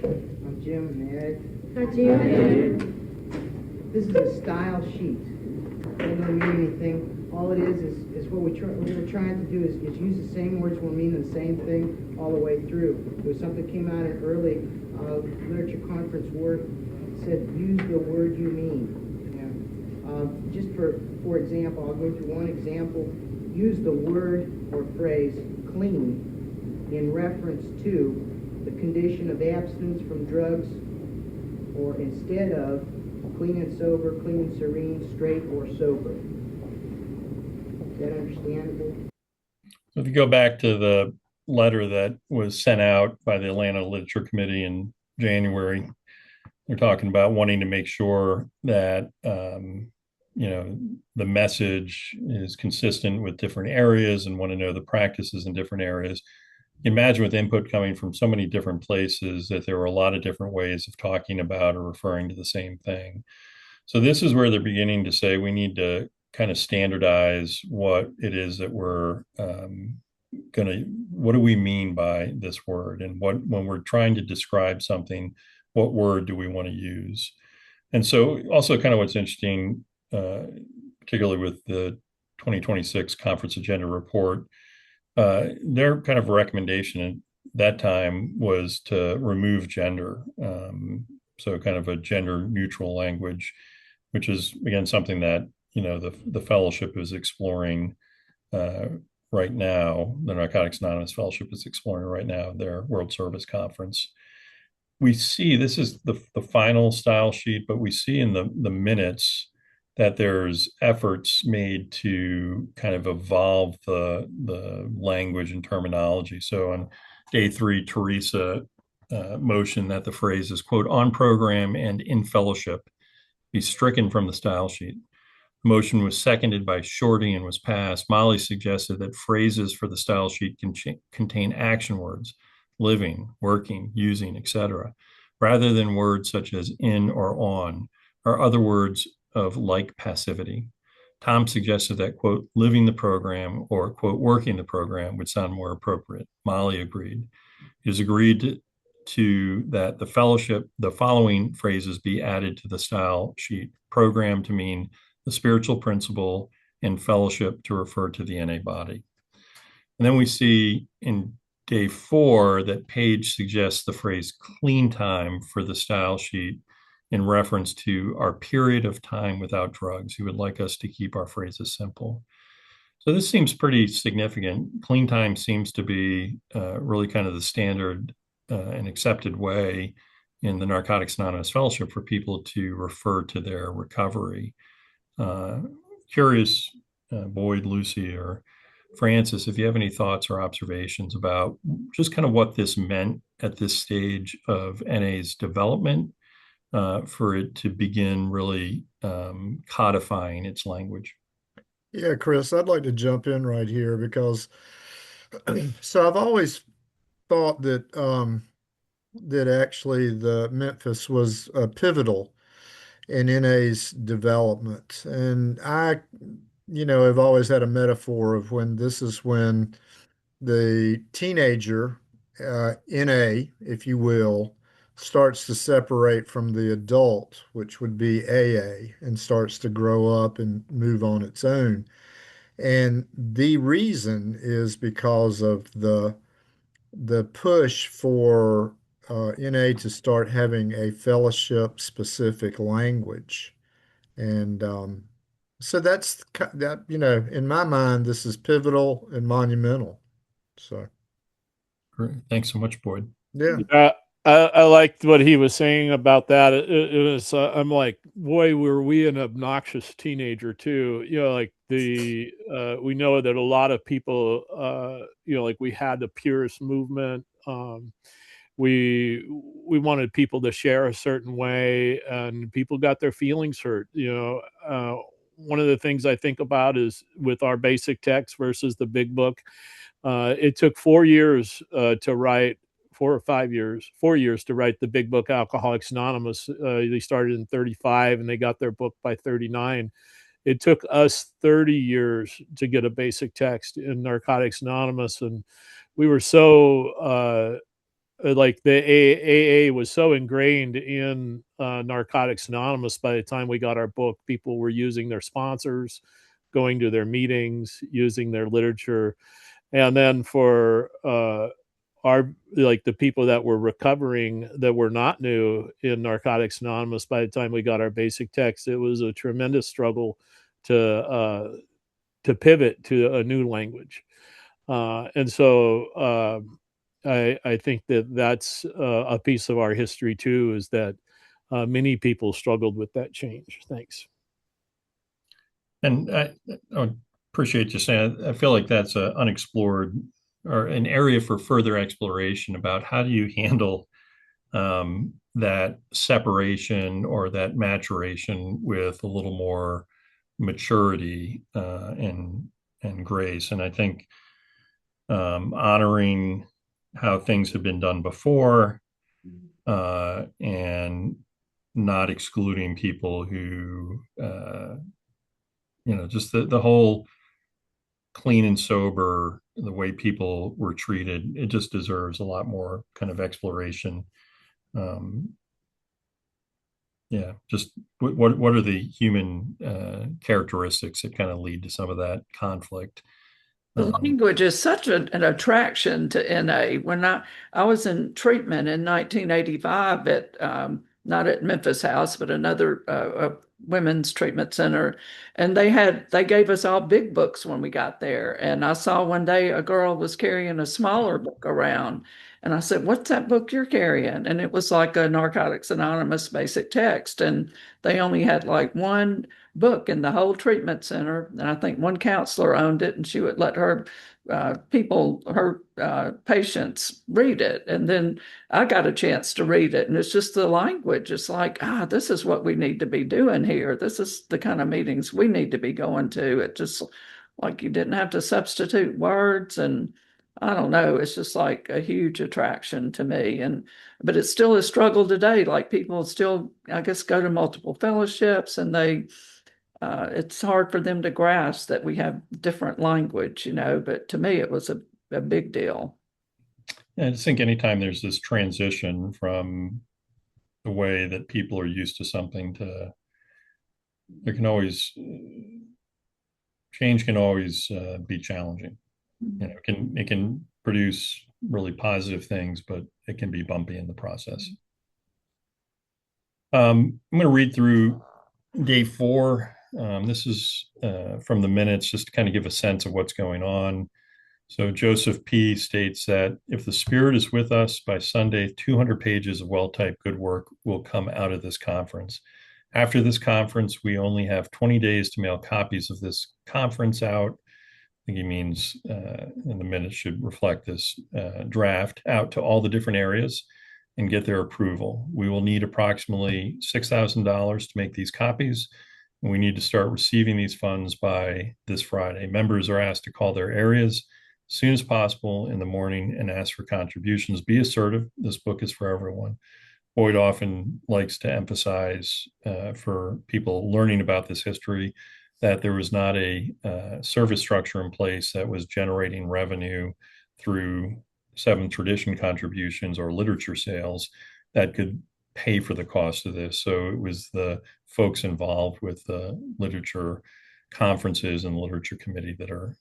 I'm Jim and Ed. Hi, Jim. This is a style sheet. It doesn't mean anything. All it is what we're trying to do is use the same words when meaning the same thing all the way through. There was something came out in early literature conference work said use the word you mean. Just for example, I'll go through one example. Use the word or phrase clean in reference to the condition of abstinence from drugs, or instead of clean and sober, clean and serene, straight or sober. Is that understandable? So if you go back to the letter that was sent out by the Atlanta Literature Committee in January, they're talking about wanting to make sure that the message is consistent with different areas and want to know the practices in different areas. Imagine with input coming from so many different places that there were a lot of different ways of talking about or referring to the same thing. So this is where they're beginning to say we need to kind of standardize what it is that we're what do we mean by this word, and when we're trying to describe something, what word do we want to use? And so also kind of what's interesting, particularly with the 2026 conference agenda report, their kind of recommendation at that time was to remove gender. So kind of a gender neutral language, which is again something that the fellowship is exploring right now. The Narcotics Anonymous Fellowship is exploring right now their World Service Conference. We see this is the final style sheet, but we see in the minutes that there's efforts made to kind of evolve the language and terminology. So on day 3, Teresa motioned that the phrases, quote, on program and in fellowship be stricken from the style sheet. The motion was seconded by Shorty and was passed. Molly suggested that phrases for the style sheet can contain action words, living, working, using, etc., rather than words such as in or on, or other words of like passivity. Tom suggested that, quote, living the program or, quote, working the program would sound more appropriate. Molly agreed. It is agreed to that the following phrases be added to the style sheet: program to mean the spiritual principle, and fellowship to refer to the NA body. And then we see in day 4 that Page suggests the phrase clean time for the style sheet in reference to our period of time without drugs. He would like us to keep our phrases simple. So this seems pretty significant. Clean time seems to be really kind of the standard and accepted way in the Narcotics Anonymous Fellowship for people to refer to their recovery. Curious, Boyd, Lucy, or Francis, if you have any thoughts or observations about just kind of what this meant at this stage of NA's development for it to begin really codifying its language. Yeah, Chris, I'd like to jump in right here because so I've always thought that that actually the Memphis was pivotal in NA's development. And I, have always had a metaphor of when the teenager, NA, if you will, starts to separate from the adult, which would be AA, and starts to grow up and move on its own. And the reason is because of the push for NA to start having a fellowship specific language. And so that's that, in my mind, this is pivotal and monumental. So Great. Thanks so much, Boyd. Yeah. I liked what he was saying about that. It was, I'm like, boy, were we an obnoxious teenager too. Like we know that a lot of people, like we had the purist movement. We wanted people to share a certain way, and people got their feelings hurt. One of the things I think about is with our basic text versus the big book. It took 4 years to write. 4 or 5 years, 4 years to write the big book, Alcoholics Anonymous. They started in 35 and they got their book by 39. It took us 30 years to get a basic text in Narcotics Anonymous. And we were so, like the AA was so ingrained in Narcotics Anonymous. By the time we got our book, people were using their sponsors, going to their meetings, using their literature. And then for the people that were recovering that were not new in Narcotics Anonymous, by the time we got our basic text, it was a tremendous struggle to pivot to a new language. And so I think that that's a piece of our history too, is that many people struggled with that change. Thanks. And I appreciate you saying, I feel like that's an unexplored or an area for further exploration about how do you handle that separation or that maturation with a little more maturity and grace. And I think honoring how things have been done before and not excluding people who, just the whole clean and sober, the way people were treated, it just deserves a lot more kind of exploration. Just what are the human characteristics that kind of lead to some of that conflict? The language is such an attraction to NA. When I was in treatment in 1985 at not at Memphis House, but another women's treatment center, and they gave us all big books when we got there. And I saw one day a girl was carrying a smaller book around, and I said, "What's that book you're carrying?" And it was like a Narcotics Anonymous basic text, and they only had like one book in the whole treatment center, and I think one counselor owned it, and she would let her patients read it. And then I got a chance to read it, and it's just the language. It's like, this is what we need to be doing here. This is the kind of meetings we need to be going to. It just like you didn't have to substitute words, and I don't know. It's just like a huge attraction to me. But it's still a struggle today. Like people still, I guess, go to multiple fellowships, and it's hard for them to grasp that we have different language, but to me, it was a big deal. And I just think anytime there's this transition from the way that people are used to something change can always be challenging. It can produce really positive things, but it can be bumpy in the process. I'm going to read through day 4. This is from the minutes, just to kind of give a sense of what's going on. So Joseph P. states that if the Spirit is with us by Sunday, 200 pages of well-typed good work will come out of this conference. After this conference, we only have 20 days to mail copies of this conference out. I think he means, and the minutes should reflect this draft, out to all the different areas and get their approval. We will need approximately $6,000 to make these copies. We need to start receiving these funds by this Friday. Members are asked to call their areas as soon as possible in the morning and ask for contributions. Be assertive. This book is for everyone. Boyd often likes to emphasize for people learning about this history that there was not a service structure in place that was generating revenue through seventh tradition contributions or literature sales that could pay for the cost of this. So it was the folks involved with the literature conferences and literature committee that are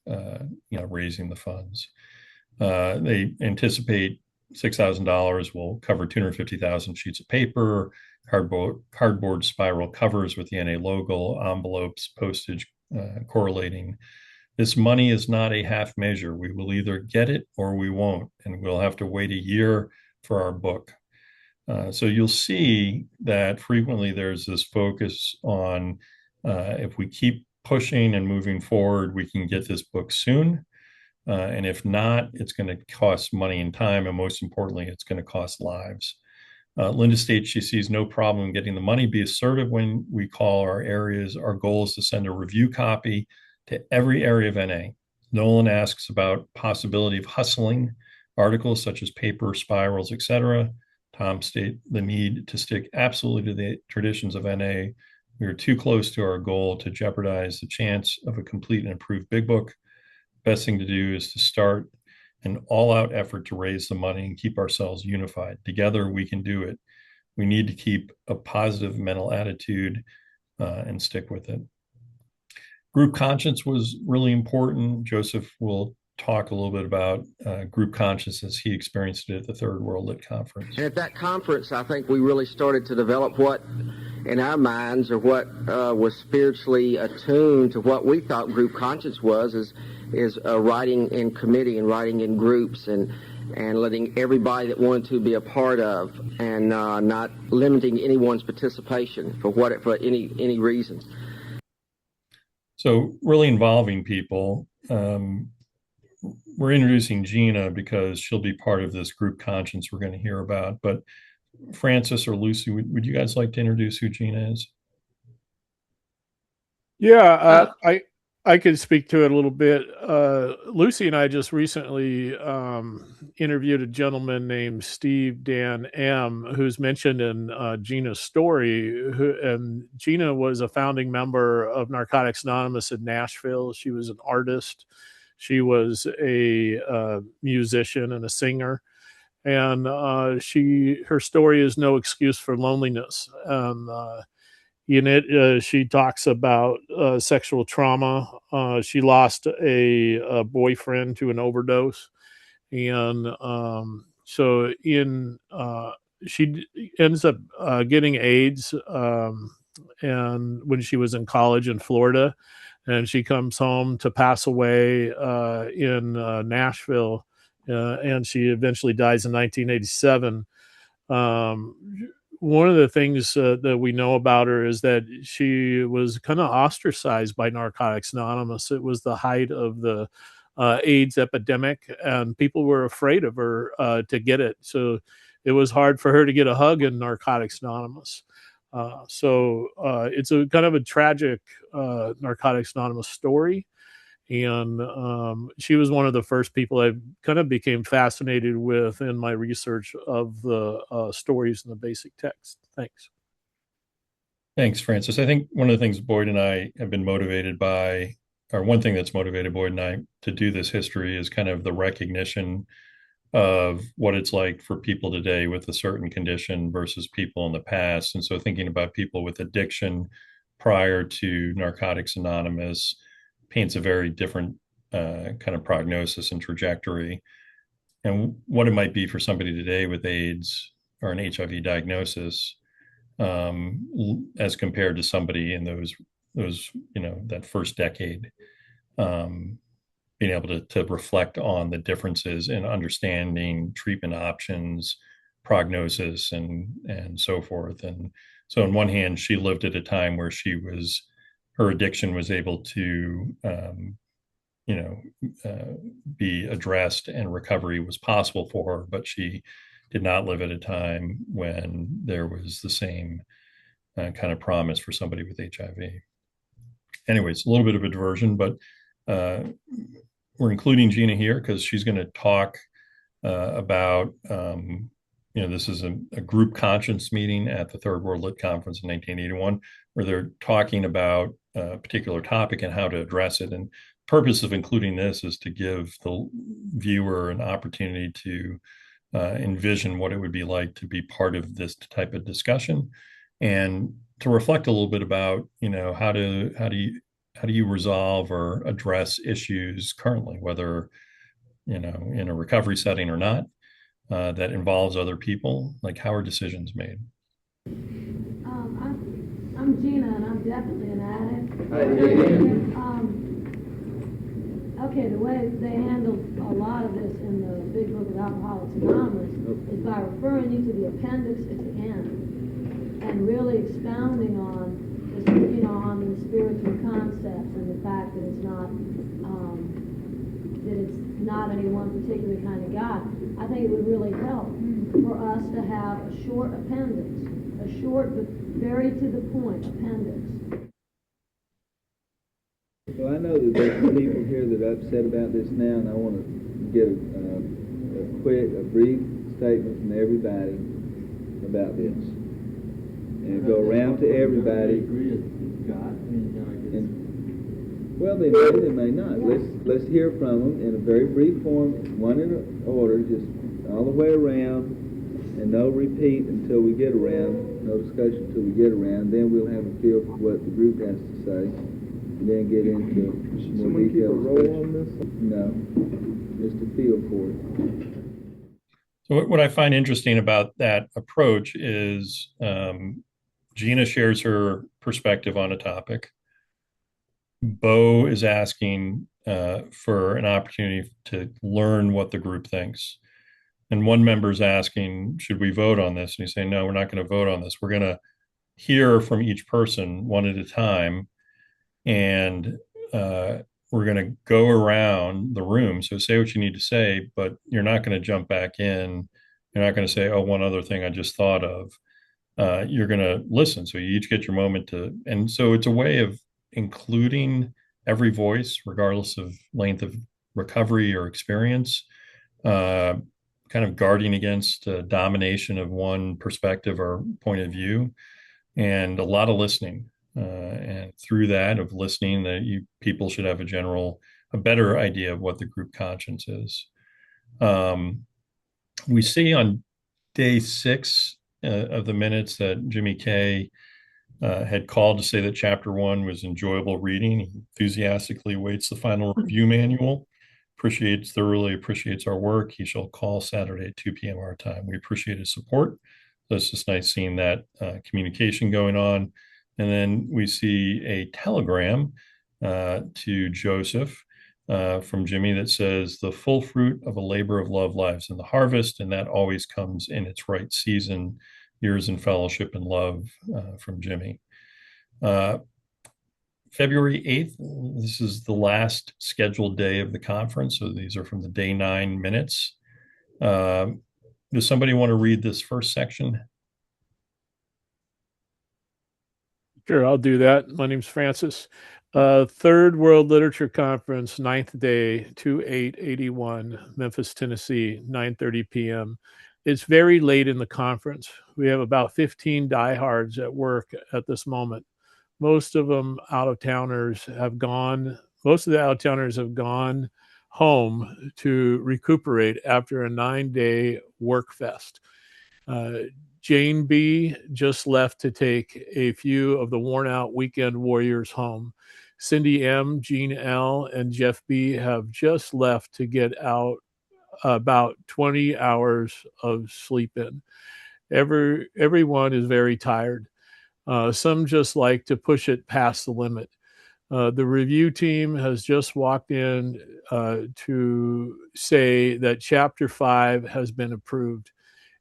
raising the funds. They anticipate $6,000 will cover 250,000 sheets of paper, cardboard spiral covers with the NA logo, envelopes, postage correlating. This money is not a half measure. We will either get it or we won't, and we'll have to wait a year for our book. So you'll see that frequently there's this focus on if we keep pushing and moving forward, we can get this book soon. And if not, it's going to cost money and time. And most importantly, it's going to cost lives. Linda states she sees no problem getting the money. Be assertive when we call our areas. Our goal is to send a review copy to every area of NA. Nolan asks about possibility of hustling articles such as paper, spirals, etc. Tom states the need to stick absolutely to the traditions of NA. We are too close to our goal to jeopardize the chance of a complete and improved big book. Best thing to do is to start an all-out effort to raise the money and keep ourselves unified. Together, we can do it. We need to keep a positive mental attitude and stick with it. Group conscience was really important. Joseph will talk a little bit about group conscience as he experienced it at the Third World Lit Conference. And at that conference, I think we really started to develop what, in our minds, or what was spiritually attuned to what we thought group conscience was, is writing in committee and writing in groups. And and letting everybody that wanted to be a part of, and not limiting anyone's participation for any reason. So really involving people. We're introducing Gina because she'll be part of this group conscience we're going to hear about. But Francis or Lucy, would you guys like to introduce who Gina is? Yeah, I could speak to it a little bit. Lucy and I just recently interviewed a gentleman named Steve Dan M, who's mentioned in Gina's story. And Gina was a founding member of Narcotics Anonymous in Nashville. She was an artist. She was a musician and a singer. And her story is no excuse for loneliness. In it, she talks about sexual trauma. She lost a boyfriend to an overdose, and she ends up getting AIDS, and when she was in college in Florida, and she comes home to pass away in Nashville, and she eventually dies in 1987. One of the things that we know about her is that she was kind of ostracized by Narcotics Anonymous. It was the height of the AIDS epidemic, and people were afraid of her to get it. So it was hard for her to get a hug in Narcotics Anonymous. So it's a kind of a tragic Narcotics Anonymous story. And she was one of the first people I kind of became fascinated with in my research of the stories in the basic text. Thanks. Thanks, Francis. I think one of the things Boyd and I have been motivated by, or one thing that's motivated Boyd and I to do this history, is kind of the recognition of what it's like for people today with a certain condition versus people in the past. And so thinking about people with addiction prior to Narcotics Anonymous paints a very different kind of prognosis and trajectory. And what it might be for somebody today with AIDS or an HIV diagnosis, as compared to somebody in those that first decade, being able to reflect on the differences in understanding treatment options, prognosis, and so forth. And so on one hand, she lived at a time where her addiction was able to, be addressed and recovery was possible for her, but she did not live at a time when there was the same kind of promise for somebody with HIV. Anyways, a little bit of a diversion, but we're including Gina here because she's going to talk about, this is a group conscience meeting at the Third World Lit Conference in 1981, where they're talking about a particular topic and how to address it. And the purpose of including this is to give the viewer an opportunity to envision what it would be like to be part of this type of discussion, and to reflect a little bit about, how do you resolve or address issues currently, whether, in a recovery setting or not, that involves other people, like how are decisions made? I'm Gina, and I'm definitely an addict. Okay, the way they handled a lot of this in the Big Book of Alcoholics Anonymous is by referring you to the appendix at the end and really expounding on the spiritual concepts and the fact that it's not any one particular kind of God. I think it would really help for us to have a short appendix, a short but very to the point appendix. Well, I know that there's some people here that are upset about this now, and I want to get a brief statement from everybody about this, and go around to everybody. Well, they may not. Let's hear from them in a very brief form, one in order, just all the way around, and no repeat until we get around, no discussion until we get around. Then we'll have a feel for what the group has to say, and then get into more detailed discussion. No, just a feel for it. So what I find interesting about that approach is Gina shares her perspective on a topic. Bo is asking for an opportunity to learn what the group thinks. And one member's asking, should we vote on this? And he's saying, no, we're not going to vote on this. We're going to hear from each person one at a time, and we're going to go around the room. So say what you need to say, but you're not going to jump back in. You're not going to say, oh, one other thing I just thought of. You're going to listen. So you each get your moment to, and so it's a way of including every voice, regardless of length of recovery or experience, kind of guarding against domination of one perspective or point of view, and a lot of listening. And through that of listening, that people should have a better idea of what the group conscience is. We see on day 6 of the minutes that Jimmy K had called to say that chapter 1 was enjoyable reading. He enthusiastically awaits the final review manual. Thoroughly appreciates our work. He shall call Saturday at 2 p.m. our time. We appreciate his support. So it's just nice seeing that communication going on. And then we see a telegram to Joseph from Jimmy that says, the full fruit of a labor of love lies in the harvest, and that always comes in its right season. Years in fellowship and love from Jimmy. February 8th, this is the last scheduled day of the conference. So these are from the day 9 minutes. Does somebody want to read this first section? Sure, I'll do that. My name's Francis. Third World Literature Conference, 9th day, 2/8/81, Memphis, Tennessee, 9:30 p.m. It's very late in the conference. We have about 15 diehards at work at this moment. Most of them out-of-towners have gone. Most of the out-of-towners have gone home to recuperate after a 9-day work fest. Jane B. just left to take a few of the worn-out weekend warriors home. Cindy M., Gene L., and Jeff B. have just left to get out about 20 hours of sleep in. Everyone is very tired. Some just like to push it past the limit. The review team has just walked in to say that Chapter 5 has been approved.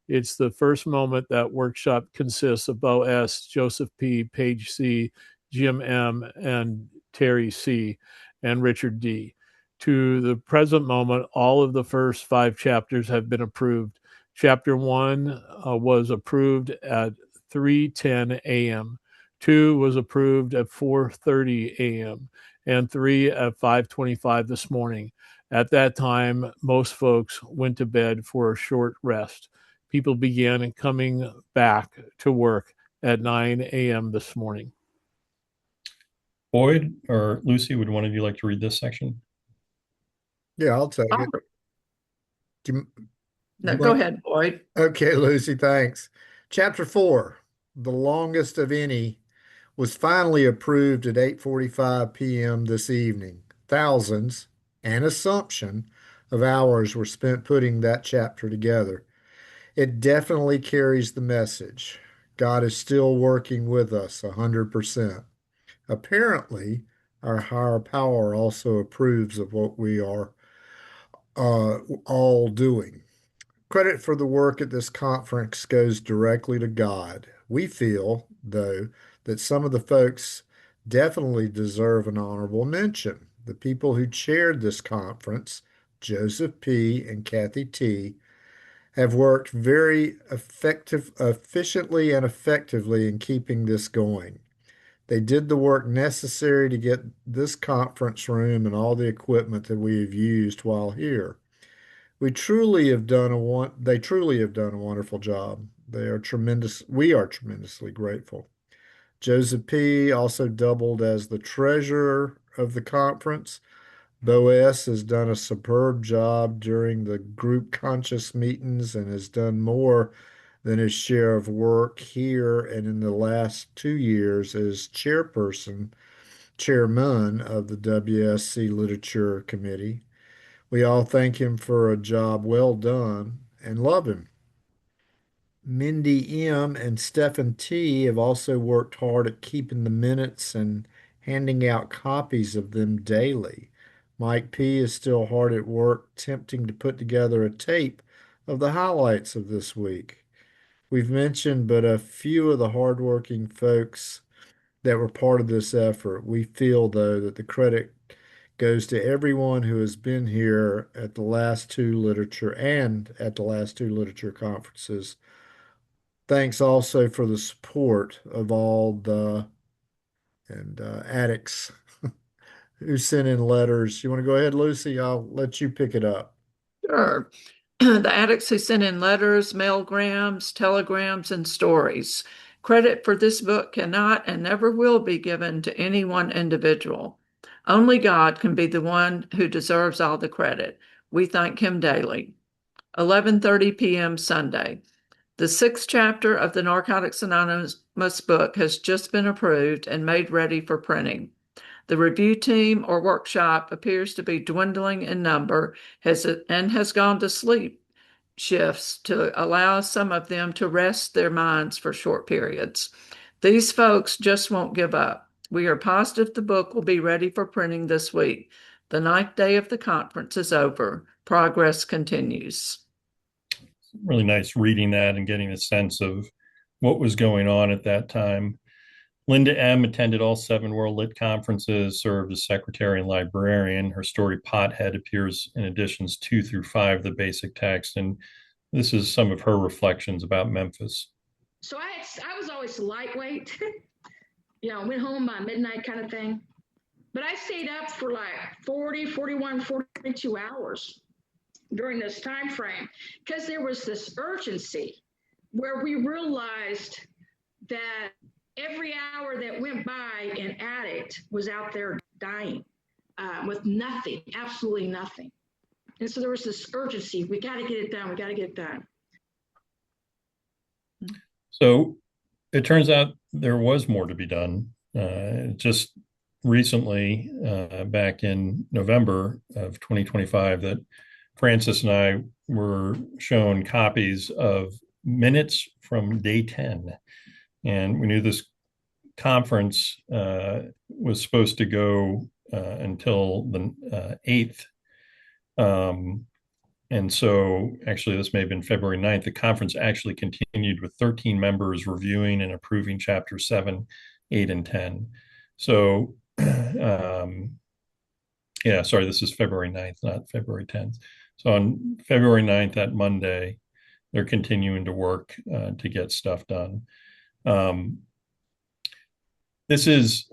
It's the first moment that workshop consists of Bo S., Joseph P., Paige C., Jim M., and Terry C., and Richard D. To the present moment, all of the first 5 chapters have been approved. Chapter 1 was approved at 3:10 a.m. 2 was approved at 4:30 a.m. and 3 at 5:25 this morning. At that time, most folks went to bed for a short rest. People began coming back to work at 9 a.m. this morning. Boyd or Lucy, would one of you like to read this section? Yeah, I'll take it. No, go ahead, Boyd. Okay, Lucy, thanks. Chapter 4, the longest of any, was finally approved at 8:45 p.m. this evening. Thousands, an assumption, of hours were spent putting that chapter together. It definitely carries the message. God is still working with us 100%. Apparently, our higher power also approves of what we are all doing. Credit for the work at this conference goes directly to God. We feel, though, that some of the folks definitely deserve an honorable mention. The people who chaired this conference, Joseph P. and Kathy T., have worked very efficiently and effectively in keeping this going. They did the work necessary to get this conference room and all the equipment that we have used while here. They truly have done a wonderful job. We are tremendously grateful. Joseph P. also doubled as the treasurer of the conference. Bo S. has done a superb job during the group conscious meetings and has done more than his share of work here and in the last 2 years as chairman of the WSC Literature Committee. We all thank him for a job well done and love him. Mindy M. and Stephen T. have also worked hard at keeping the minutes and handing out copies of them daily. Mike P. is still hard at work attempting to put together a tape of the highlights of this week. We've mentioned but a few of the hardworking folks that were part of this effort. We feel, though, that the credit goes to everyone who has been here at the last two literature conferences. Thanks also for the support of all the addicts who sent in letters. You want to go ahead, Lucy? I'll let you pick it up. Sure. The addicts who sent in letters, mailgrams, telegrams, and stories. Credit for this book cannot and never will be given to any one individual. Only God can be the one who deserves all the credit. We thank him daily. 11:30 p.m. Sunday. The 6th chapter of the Narcotics Anonymous book has just been approved and made ready for printing. The review team or workshop appears to be dwindling in number and has gone to sleep shifts to allow some of them to rest their minds for short periods. These folks just won't give up. We are positive the book will be ready for printing this week. The 9th day of the conference is over. Progress continues. Really nice reading that and getting a sense of what was going on at that time. Linda M. attended all 7 World Lit conferences, served as secretary and librarian. Her story, Pothead, appears in editions 2 through 5 of the basic text, and this is some of her reflections about Memphis. So I was always lightweight, went home by midnight kind of thing. But I stayed up for like 40, 41, 42 hours during this time frame because there was this urgency where we realized that every hour that went by, an addict was out there dying with nothing, absolutely nothing. And so there was this urgency. We got to get it done. We got to get it done. So it turns out there was more to be done. Just recently, back in November of 2025, that Francis and I were shown copies of minutes from day 10. And we knew this conference was supposed to go until the 8th. And so actually this may have been February 9th. The conference actually continued with 13 members reviewing and approving chapters 7, 8, and 10. So this is February 9th, not February 10th. So on February 9th, that Monday, they're continuing to work to get stuff done. This is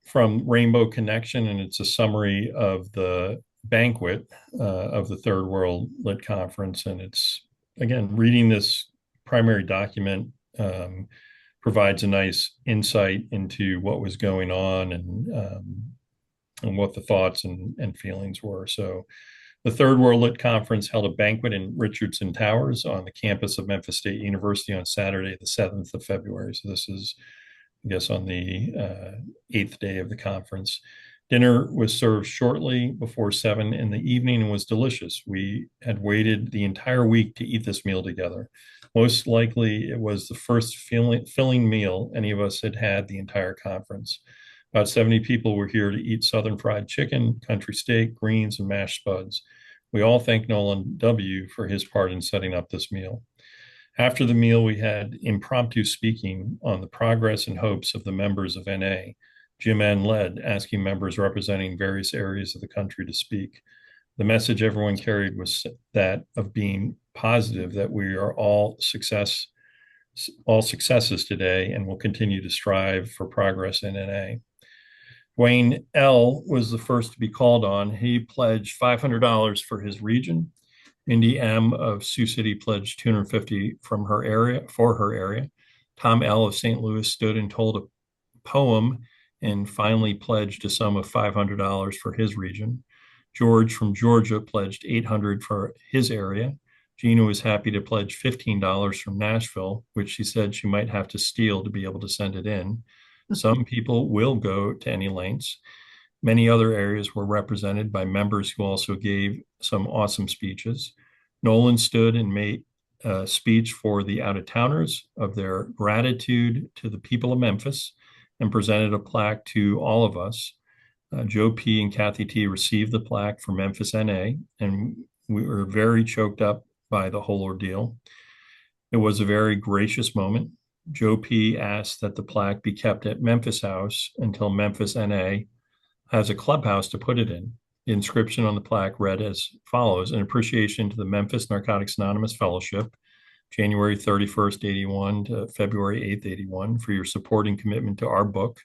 from Rainbow Connection, and it's a summary of the banquet of the Third World Lit Conference. And it's, again, reading this primary document provides a nice insight into what was going on and what the thoughts and feelings were. So the Third World Lit Conference held a banquet in Richardson Towers on the campus of Memphis State University on Saturday, the 7th of February. So this is, I guess, on the 8th day of the conference. Dinner was served shortly before 7 in the evening and was delicious. We had waited the entire week to eat this meal together. Most likely, it was the first filling meal any of us had had the entire conference. About 70 people were here to eat Southern fried chicken, country steak, greens, and mashed spuds. We all thank Nolan W. for his part in setting up this meal. After the meal, we had impromptu speaking on the progress and hopes of the members of NA. Jim N. led, asking members representing various areas of the country to speak. The message everyone carried was that of being positive, that we are all successes today and will continue to strive for progress in NA. Wayne L. was the first to be called on. He pledged $500 for his region. Mindy M. of Sioux City pledged $250 for her area. Tom L. of St. Louis stood and told a poem and finally pledged a sum of $500 for his region. George from Georgia pledged $800 for his area. Gina was happy to pledge $15 from Nashville, which she said she might have to steal to be able to send it in. Some people will go to any lengths. Many other areas were represented by members who also gave some awesome speeches. Nolan stood and made a speech for the out-of-towners of their gratitude to the people of Memphis and presented a plaque to all of us. Joe P. and Kathy T. received the plaque for Memphis NA, and we were very choked up by the whole ordeal. It was a very gracious moment. Joe P. asked that the plaque be kept at Memphis House until Memphis NA has a clubhouse to put it in. The inscription on the plaque read as follows: "In appreciation to the Memphis Narcotics Anonymous Fellowship, January 31st, 81 to February 8th, 81, for your support and commitment to our book,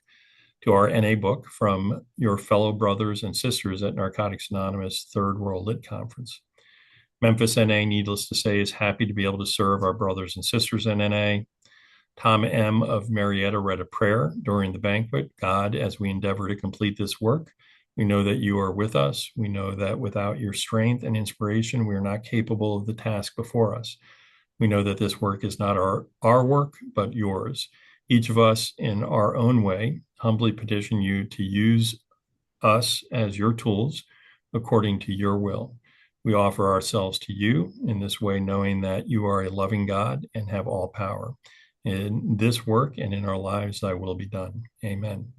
to our NA book, from your fellow brothers and sisters at Narcotics Anonymous Third World Lit Conference. Memphis NA, needless to say, is happy to be able to serve our brothers and sisters in NA. Tom M. of Marietta read a prayer during the banquet. God, as we endeavor to complete this work, we know that you are with us. We know that without your strength and inspiration, we are not capable of the task before us. We know that this work is not our work, but yours. Each of us, in our own way, humbly petition you to use us as your tools according to your will. We offer ourselves to you in this way, knowing that you are a loving God and have all power. In this work and in our lives, thy will be done. Amen."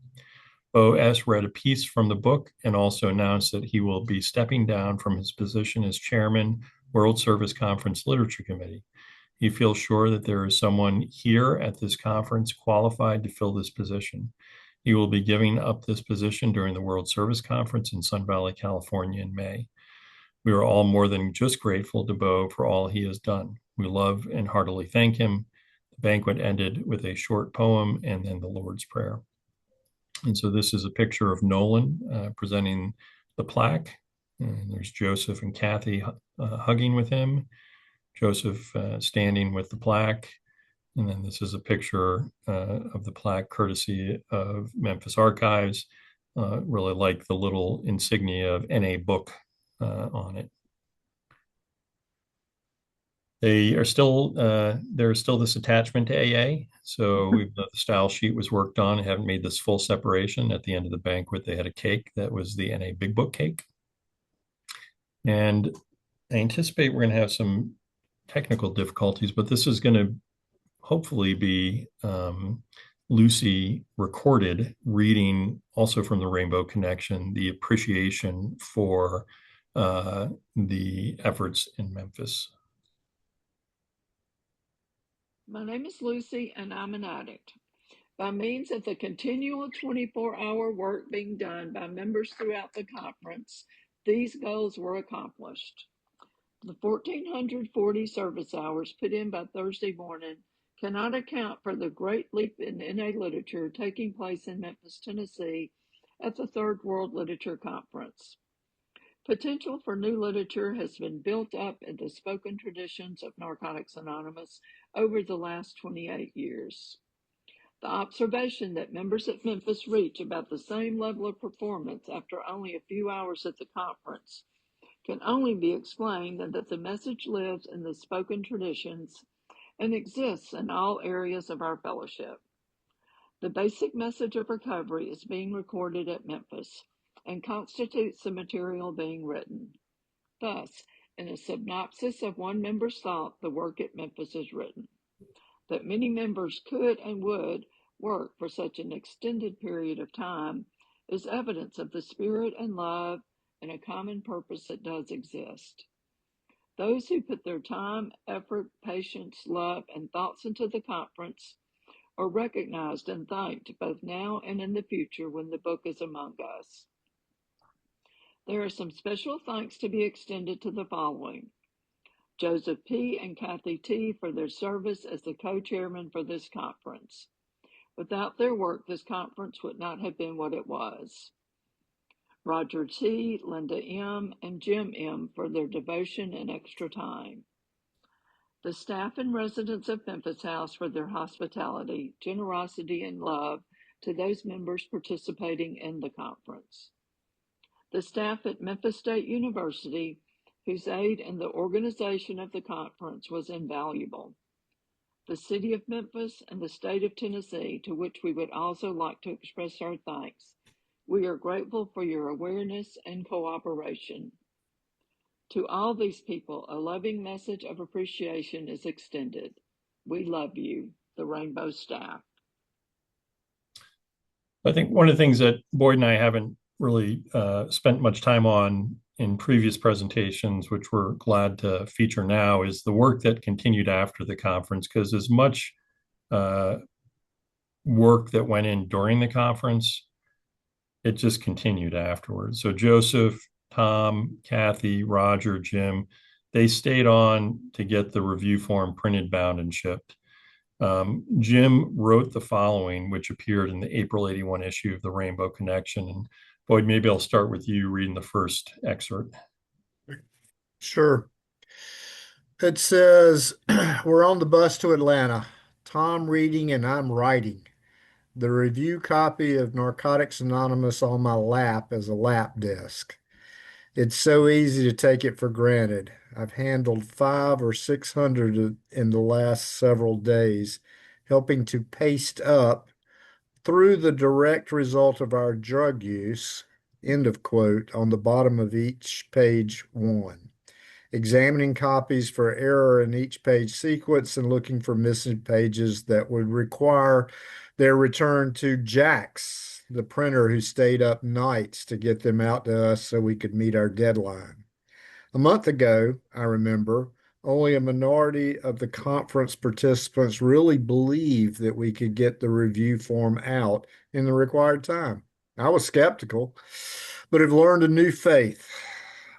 Bo S. read a piece from the book and also announced that he will be stepping down from his position as chairman, World Service Conference Literature Committee. He feels sure that there is someone here at this conference qualified to fill this position. He will be giving up this position during the World Service Conference in Sun Valley, California in May. We are all more than just grateful to Bo for all he has done. We love and heartily thank him. The banquet ended with a short poem and then the Lord's Prayer. And so this is a picture of Nolan presenting the plaque. And there's Joseph and Kathy hugging with him. Joseph standing with the plaque. And then this is a picture of the plaque courtesy of Memphis Archives. Really like the little insignia of NA book on it. There's still this attachment to AA. So the style sheet was worked on. I haven't made this full separation. At the end of the banquet, they had a cake that was the NA Big Book cake. And I anticipate we're going to have some technical difficulties, but this is going to hopefully be Lucy recorded reading also from the Rainbow Connection, the appreciation for the efforts in Memphis. My name is Lucy, and I'm an addict. By means of the continual 24-hour work being done by members throughout the conference, these goals were accomplished. The 1,440 service hours put in by Thursday morning cannot account for the great leap in NA literature taking place in Memphis, Tennessee at the Third World Literature Conference. Potential for new literature has been built up in the spoken traditions of Narcotics Anonymous over the last 28 years. The observation that members at Memphis reach about the same level of performance after only a few hours at the conference can only be explained that the message lives in the spoken traditions and exists in all areas of our fellowship. The basic message of recovery is being recorded at Memphis and constitutes the material being written. Thus, in a synopsis of one member's thought, the work at Memphis is written. That many members could and would work for such an extended period of time is evidence of the spirit and love and a common purpose that does exist. Those who put their time, effort, patience, love, and thoughts into the conference are recognized and thanked both now and in the future when the book is among us. There are some special thanks to be extended to the following: Joseph P. and Kathy T. for their service as the co-chairman for this conference. Without their work, this conference would not have been what it was. Roger T., Linda M., and Jim M. for their devotion and extra time. The staff and residents of Memphis House for their hospitality, generosity, and love to those members participating in the conference. The staff at Memphis State University, whose aid in the organization of the conference was invaluable. The city of Memphis and the state of Tennessee, to which we would also like to express our thanks. We are grateful for your awareness and cooperation. To all these people, a loving message of appreciation is extended. We love you, the Rainbow staff. I think one of the things that Boyd and I haven't really spent much time on in previous presentations, which we're glad to feature now, is the work that continued after the conference, because as much work that went in during the conference, it just continued afterwards. So Joseph, Tom, Kathy, Roger, Jim, they stayed on to get the review form printed, bound, and shipped. Jim wrote the following, which appeared in the April 81 issue of the Rainbow Connection. And Boyd, maybe I'll start with you reading the first excerpt. Sure. It says, we're on the bus to Atlanta. Tom reading and I'm writing. The review copy of Narcotics Anonymous on my lap as a lap desk. It's so easy to take it for granted. I've handled 500 or 600 in the last several days, helping to paste up through the direct result of our drug use, end of quote, on the bottom of each page 1. Examining copies for error in each page sequence and looking for missing pages that would require their return to Jax, the printer who stayed up nights to get them out to us so we could meet our deadline. A month ago, I remember, only a minority of the conference participants really believed that we could get the review form out in the required time. I was skeptical, but have learned a new faith.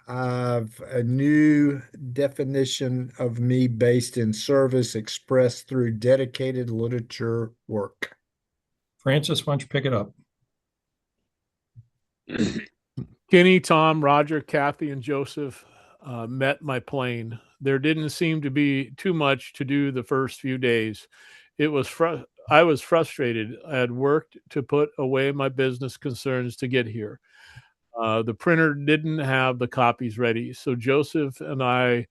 I've a new definition of me based in service expressed through dedicated literature work. Francis, why don't you pick it up? Kenny, Tom, Roger, Kathy, and Joseph met my plane. There didn't seem to be too much to do the first few days. I was frustrated. I had worked to put away my business concerns to get here. The printer didn't have the copies ready, so Joseph and I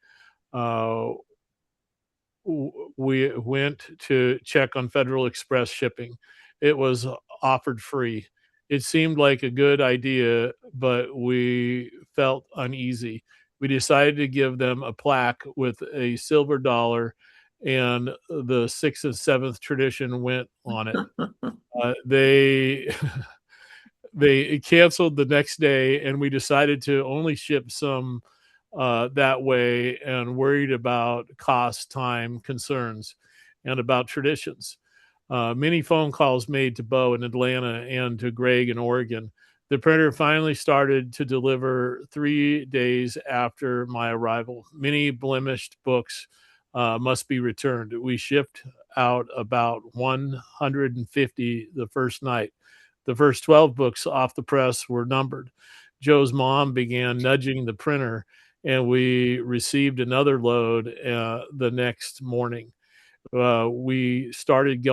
we went to check on Federal Express shipping. It was offered free. It seemed like a good idea, but we felt uneasy. We decided to give them a plaque with a silver dollar, and the 6th and 7th tradition went on it. They canceled the next day, and we decided to only ship some that way, and worried about cost, time, concerns, and about traditions. Many phone calls made to Bo in Atlanta and to Greg in Oregon. The printer finally started to deliver 3 days after my arrival. Many blemished books must be returned. We shipped out about 150 the first night. The first 12 books off the press were numbered. Joe's mom began nudging the printer, and we received another load the next morning. We started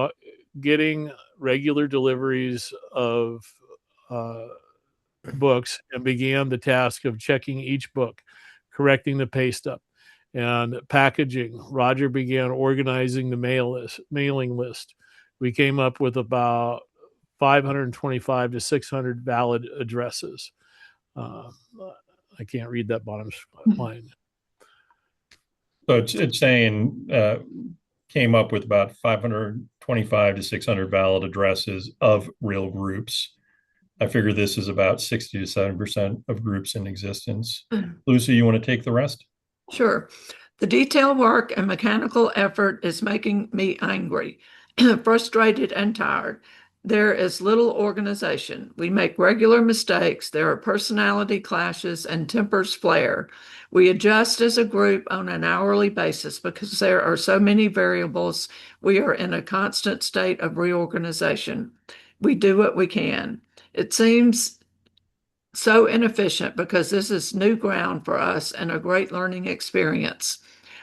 getting regular deliveries of books and began the task of checking each book, correcting the paste up, and packaging. Roger began organizing the mailing list. We came up with about 525 to 600 valid addresses. I can't read that bottom line. So it's saying came up with about 525 to 600 valid addresses of real groups. I figure this is about 60 to 7% of groups in existence. Lucy, you want to take the rest? Sure. The detail work and mechanical effort is making me angry, frustrated, and tired. There is little organization. We make regular mistakes. There are personality clashes and tempers flare. We adjust as a group on an hourly basis because there are so many variables. We are in a constant state of reorganization. We do what we can. It seems so inefficient because this is new ground for us and a great learning experience.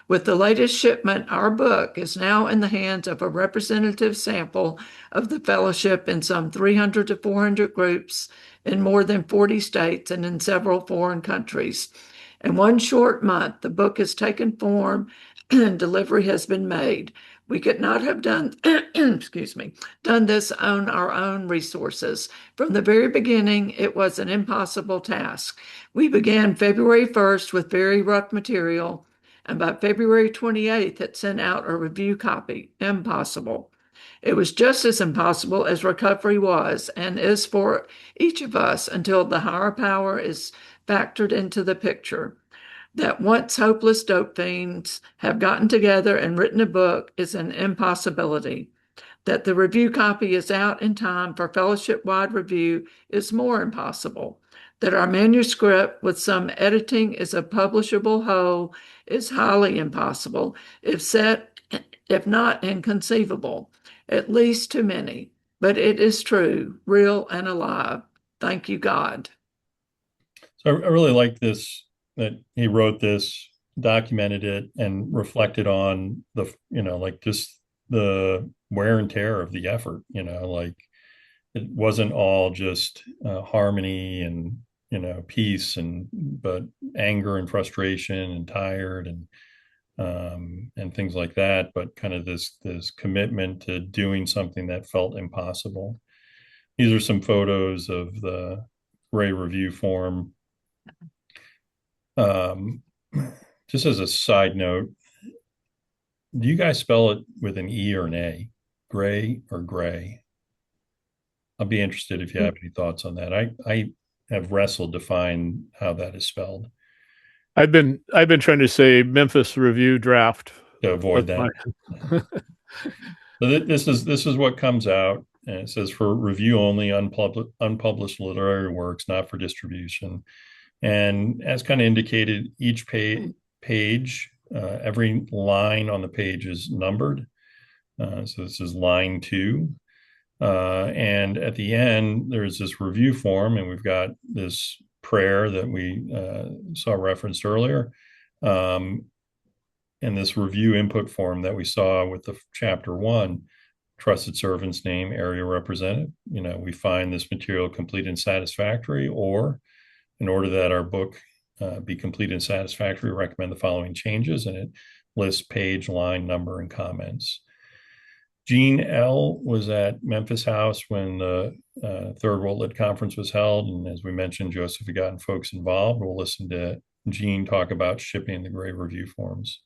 With the latest shipment, our book is now in the hands of a representative sample of the fellowship in some 300 to 400 groups in more than 40 states and in several foreign countries. In one short month, the book has taken form and delivery has been made. We could not have done this on our own resources. From the very beginning, it was an impossible task. We began February 1st with very rough material, and by February 28th, it sent out a review copy. Impossible. It was just as impossible as recovery was and is for each of us until the higher power is factored into the picture. That once hopeless dope fiends have gotten together and written a book is an impossibility. That the review copy is out in time for fellowship-wide review is more impossible. That our manuscript with some editing is a publishable whole is highly impossible, if not inconceivable, at least to many. But it is true, real and alive. Thank you, God. So I really like this, that he wrote this, documented it, and reflected on the, like just the wear and tear of the effort, like it wasn't all just harmony and, peace but anger and frustration and tired and things like that, but kind of this commitment to doing something that felt impossible. These are some photos of the Gray Review Form. Just as a side note, do you guys spell it with an E or an A? Gray or gray? I'll be interested if you have any thoughts on that. I have wrestled to find how that is spelled. I've been trying to say Memphis Review Draft to avoid that. So this is what comes out, and it says for review only, unpublished literary works, not for distribution. And as kind of indicated, each page, every line on the page is numbered. So this is line 2. And at the end, there's this review form, and we've got this prayer that we saw referenced earlier. And this review input form that we saw with the chapter 1, trusted servant's name, area representative. We find this material complete and satisfactory, or in order that our book be complete and satisfactory, recommend the following changes, and it lists page, line, number, and comments. Gene L was at Memphis House when the Third World Lit Conference was held, and as we mentioned, Joseph had gotten folks involved. We'll listen to Gene talk about shipping the Gray Review Forms.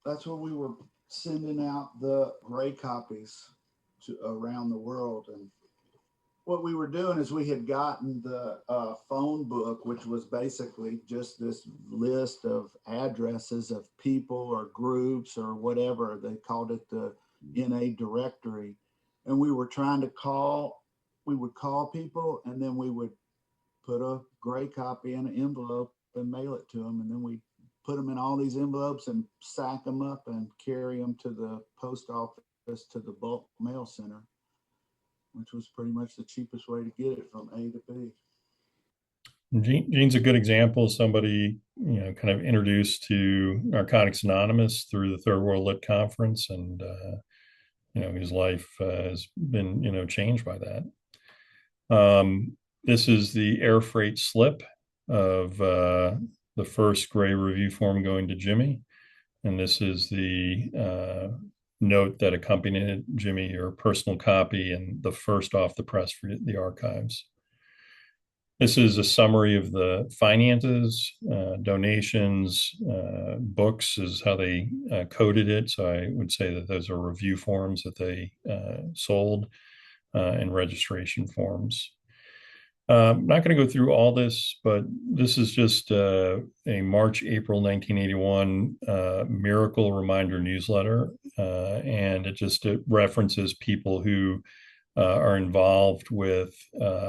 That's when we were sending out the Gray copies around the world, and what we were doing is we had gotten the phone book, which was basically just this list of addresses of people or groups or whatever. They called it the NA directory. And we were trying to we would call people, and then we would put a Gray copy in an envelope and mail it to them. And then we put them in all these envelopes and sack them up and carry them to the post office, to the bulk mail center, which was pretty much the cheapest way to get it from A to B. Gene's a good example of somebody, kind of introduced to Narcotics Anonymous through the Third World Lit Conference, and, his life has been, changed by that. This is the air freight slip of the first Gray Review Form going to Jimmy. And this is the note that accompanied Jimmy, your personal copy, and the first off the press for the archives. This is a summary of the finances, donations, books is how they coded it. So I would say that those are review forms that they sold, and registration forms. I'm not going to go through all this, but this is just a March-April 1981 Miracle Reminder newsletter, and it references people who are involved with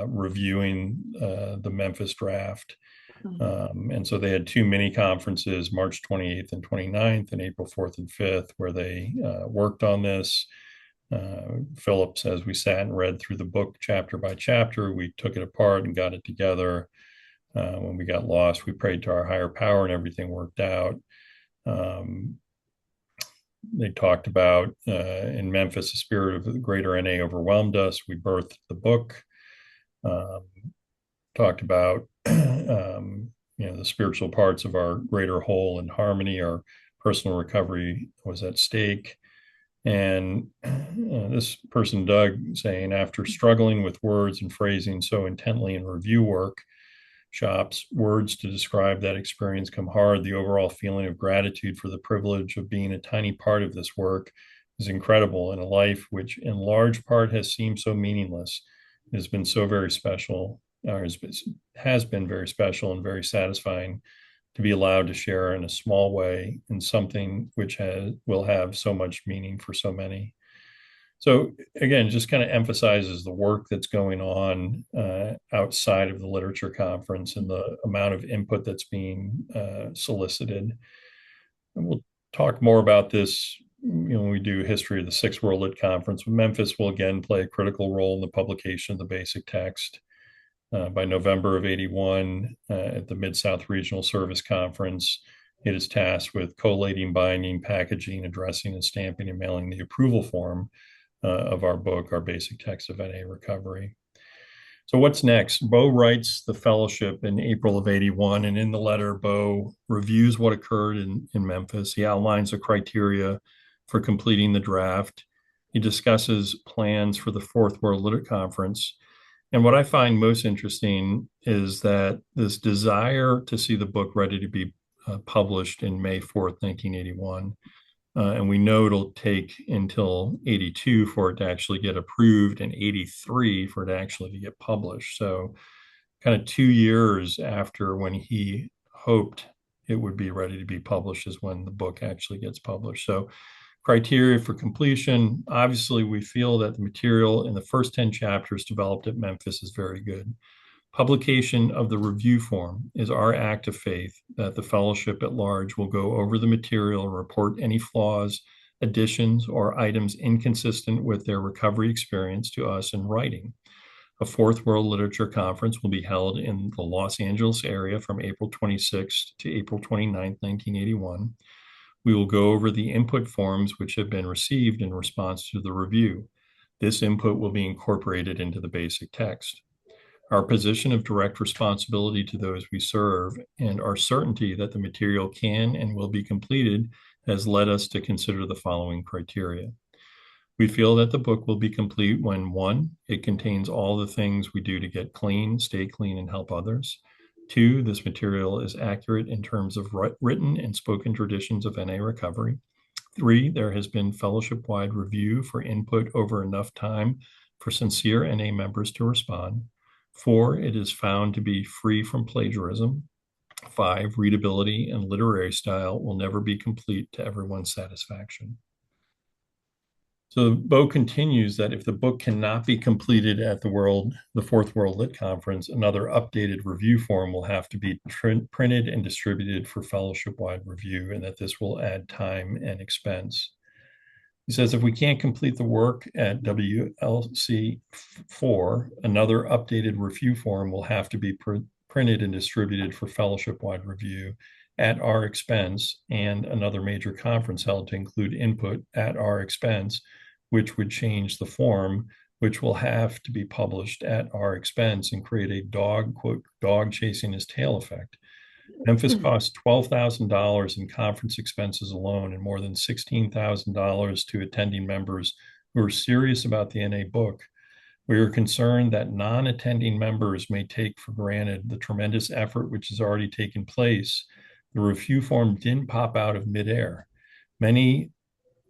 reviewing the Memphis draft. And so they had 2 mini conferences, March 28th and 29th, and April 4th and 5th, where they worked on this. Phillips, as we sat and read through the book chapter by chapter, we took it apart and got it together. When we got lost, we prayed to our higher power and everything worked out. They talked about in Memphis, the spirit of the greater NA overwhelmed us. We birthed the book. Talked about the spiritual parts of our greater whole and harmony. Our personal recovery was at stake. And this person, Doug, saying, after struggling with words and phrasing so intently in review work, shops. Words to describe that experience come hard. The overall feeling of gratitude for the privilege of being a tiny part of this work is incredible in a life which in large part has seemed so meaningless. It has been so very special, or has been very special and very satisfying to be allowed to share in a small way in something which will have so much meaning for so many. So again, just kind of emphasizes the work that's going on outside of the literature conference and the amount of input that's being solicited. And we'll talk more about this, when we do history of the Sixth World Lit Conference. Memphis will again play a critical role in the publication of the basic text. By November of '81, at the Mid-South Regional Service Conference, it is tasked with collating, binding, packaging, addressing, and stamping and mailing the approval form of our book, our basic text of NA recovery. So what's next? Bo writes the fellowship in April of '81, and in the letter, Bo reviews what occurred in Memphis. He outlines the criteria for completing the draft. He discusses plans for the Fourth World Lit Conference. And what I find most interesting is that this desire to see the book ready to be published in May 4th, 1981. And we know it'll take until '82 for it to actually get approved and '83 for it actually to get published. So kind of 2 years after when he hoped it would be ready to be published is when the book actually gets published. So criteria for completion, obviously we feel that the material in the first 10 chapters developed at Memphis is very good. Publication of the review form is our act of faith that the fellowship at large will go over the material and report any flaws, additions, or items inconsistent with their recovery experience to us in writing. A Fourth World Literature Conference will be held in the Los Angeles area from April 26th to April 29th, 1981. We will go over the input forms which have been received in response to the review. This input will be incorporated into the basic text. Our position of direct responsibility to those we serve and our certainty that the material can and will be completed has led us to consider the following criteria. We feel that the book will be complete when, 1, it contains all the things we do to get clean, stay clean, and help others. 2, this material is accurate in terms of written and spoken traditions of NA recovery. 3, there has been fellowship-wide review for input over enough time for sincere NA members to respond. 4, it is found to be free from plagiarism. 5, readability and literary style will never be complete to everyone's satisfaction. So Bo continues that if the book cannot be completed at the Fourth World Lit Conference, another updated review form will have to be printed and distributed for fellowship-wide review, and that this will add time and expense. He says if we can't complete the work at WLC 4, another updated review form will have to be printed and distributed for fellowship-wide review at our expense, and another major conference held to include input at our expense, which would change the form, which will have to be published at our expense and create a quote, dog chasing his tail effect. Memphis costs $12,000 in conference expenses alone and more than $16,000 to attending members who are serious about the NA book. We are concerned that non-attending members may take for granted the tremendous effort which has already taken place. The review form didn't pop out of midair. Many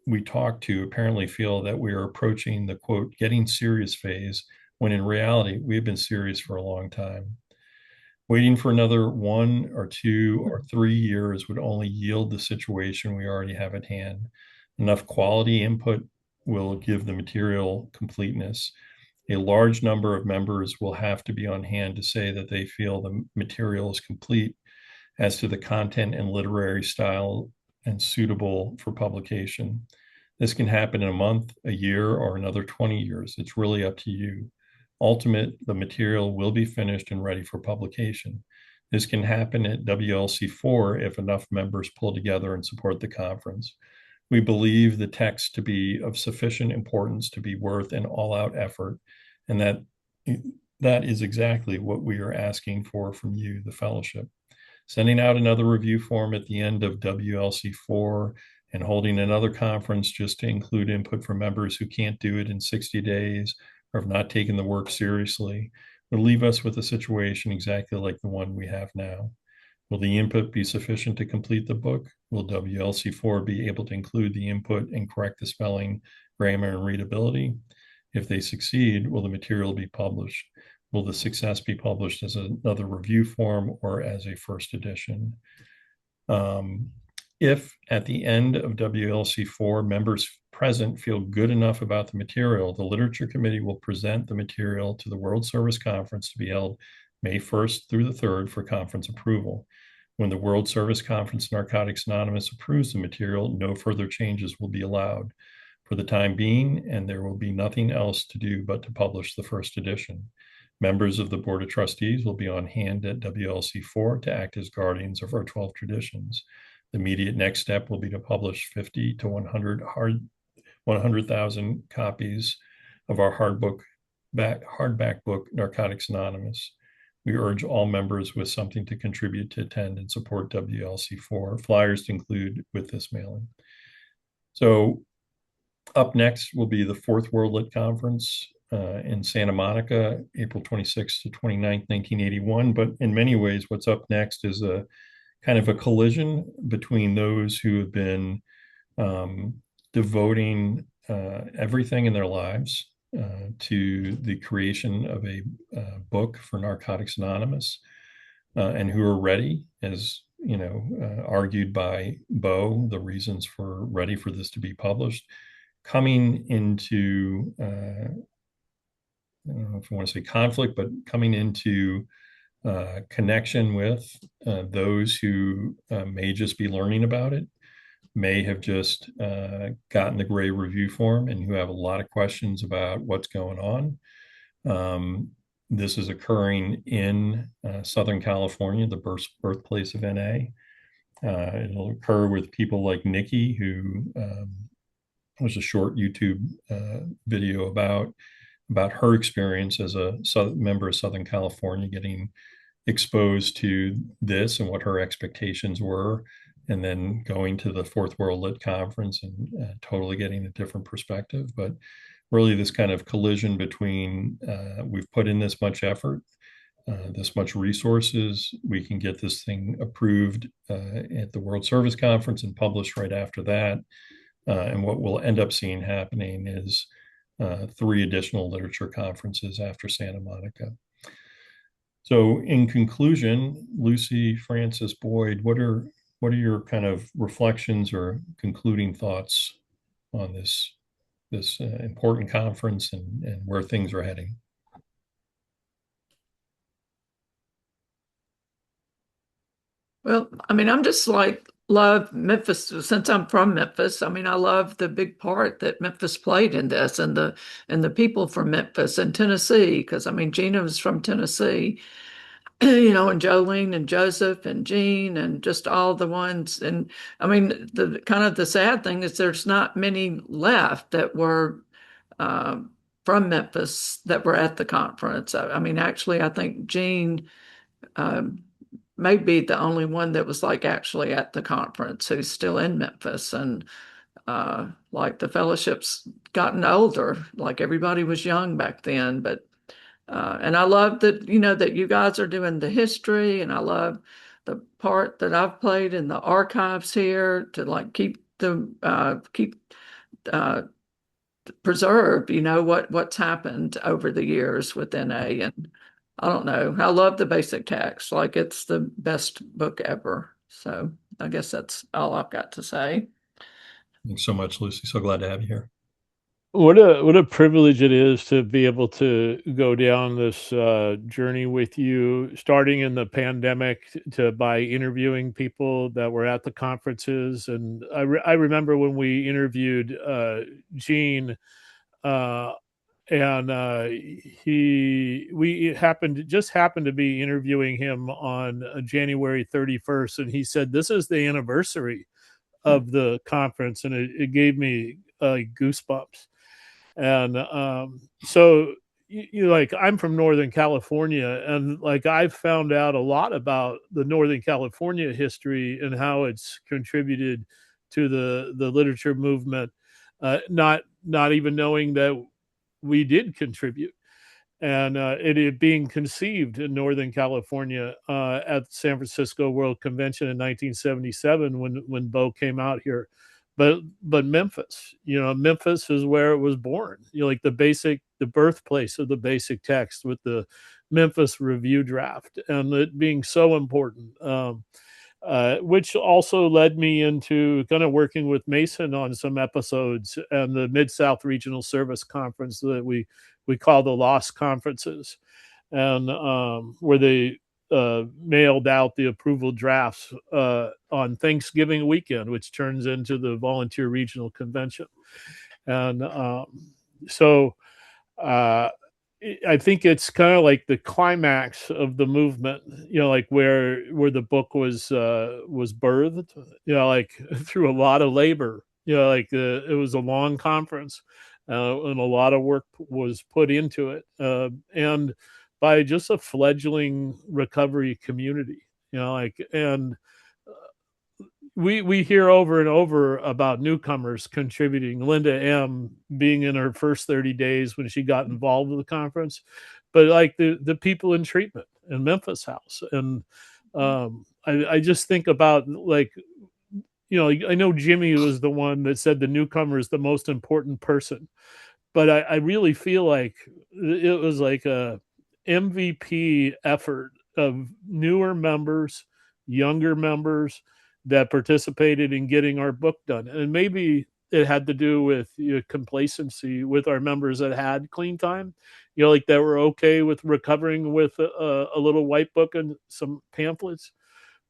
we talked to apparently feel that we are approaching the, quote, getting serious phase, when in reality, we have been serious for a long time. Waiting for another 1 or 2 or 3 years would only yield the situation we already have at hand. Enough quality input will give the material completeness. A large number of members will have to be on hand to say that they feel the material is complete as to the content and literary style and suitable for publication. This can happen in a month, a year, or another 20 years. It's really up to you. The material will be finished and ready for publication. This can happen at WLC 4 if enough members pull together and support the conference. We believe the text to be of sufficient importance to be worth an all-out effort, and that is exactly what we are asking for from you, the fellowship. Sending out another review form at the end of WLC 4 and holding another conference just to include input from members who can't do it in 60 days or have not taken the work seriously would leave us with a situation exactly like the one we have now. Will the input be sufficient to complete the book? Will WLC4 be able to include the input and correct the spelling, grammar, and readability? If they succeed, will the material be published? Will the success be published as another review form or as a first edition? If at the end of WLC4, members present feel good enough about the material, the Literature Committee will present the material to the World Service Conference to be held May 1st through the 3rd for conference approval. When the World Service Conference Narcotics Anonymous approves the material, no further changes will be allowed for the time being, and there will be nothing else to do but to publish the first edition. Members of the Board of Trustees will be on hand at WLC4 to act as guardians of our 12 traditions. The immediate next step will be to publish 50 to 100,000 copies of our hardback book, Narcotics Anonymous. We urge all members with something to contribute to attend and support WLC4. Flyers to include with this mailing. So up next will be the 4th World Lit Conference in Santa Monica, April 26th to 29th, 1981. But in many ways, what's up next is a kind of a collision between those who have been devoting everything in their lives to the creation of a book for Narcotics Anonymous, and who are ready, as argued by Bo, the reasons for ready for this to be published, coming into I don't know if I want to say conflict, but coming into connection with those who may just be learning about it, may have just gotten the gray review form, and who have a lot of questions about what's going on. This is occurring in Southern California, the birthplace of NA. It'll occur with people like Nikki, who was a short YouTube video about her experience as a member of Southern California, getting exposed to this and what her expectations were, and then going to the 4th World Lit Conference and totally getting a different perspective. But really this kind of collision between we've put in this much effort, this much resources, we can get this thing approved at the World Service Conference and published right after that. And what we'll end up seeing happening is 3 additional literature conferences after Santa Monica. So in conclusion, Lucy, Francis, Boyd, what are your kind of reflections or concluding thoughts on this important conference and where things are heading? Well, I mean, I'm just love Memphis since I'm from Memphis. I mean, I love the big part that Memphis played in this, and the people from Memphis and Tennessee, because I mean, Gina was from Tennessee, and Jolene and Joseph and Jean and just all the ones. And I mean, the kind of the sad thing is there's not many left that were from Memphis that were at the conference. I mean, actually, I think Jean may be the only one that was actually at the conference who's still in Memphis. And the fellowship's gotten older, everybody was young back then. But and I love that, that you guys are doing the history, and I love the part that I've played in the archives here to keep preserve, what's happened over the years with NA. And I don't know, I love the basic text. It's the best book ever. So I guess that's all I've got to say. Thanks so much, Lucy. So glad to have you here. What a privilege it is to be able to go down this journey with you, starting in the pandemic by interviewing people that were at the conferences. And I remember when we interviewed Gene, and we happened to be interviewing him on January 31st, and he said, "This is the anniversary of the conference," and it gave me goosebumps. And so I'm from Northern California, and I've found out a lot about the Northern California history and how it's contributed to the literature movement, not even knowing that we did contribute. And it being conceived in Northern California at the San Francisco World Convention in 1977 when Bo came out here. But Memphis, Memphis is where it was born. Like the birthplace of the basic text with the Memphis Review draft, and it being so important. Which also led me into kind of working with Mason on some episodes and the Mid-South Regional Service Conference that we call the Lost Conferences, and where they mailed out the approval drafts on Thanksgiving weekend, which turns into the Volunteer Regional Convention. And so I think it's kind of like the climax of the movement, like where the book was birthed, like through a lot of labor, like it was a long conference, and a lot of work was put into it, and by just a fledgling recovery community, and we hear over and over about newcomers contributing. Linda M. being in her first 30 days when she got involved with the conference, but like the people in treatment in Memphis House. And I just think about, like, I know Jimmy was the one that said the newcomer is the most important person, but I really feel like it was like a MVP effort of newer members, younger members, that participated in getting our book done. And maybe it had to do with complacency with our members that had clean time, like that were okay with recovering with a little white book and some pamphlets.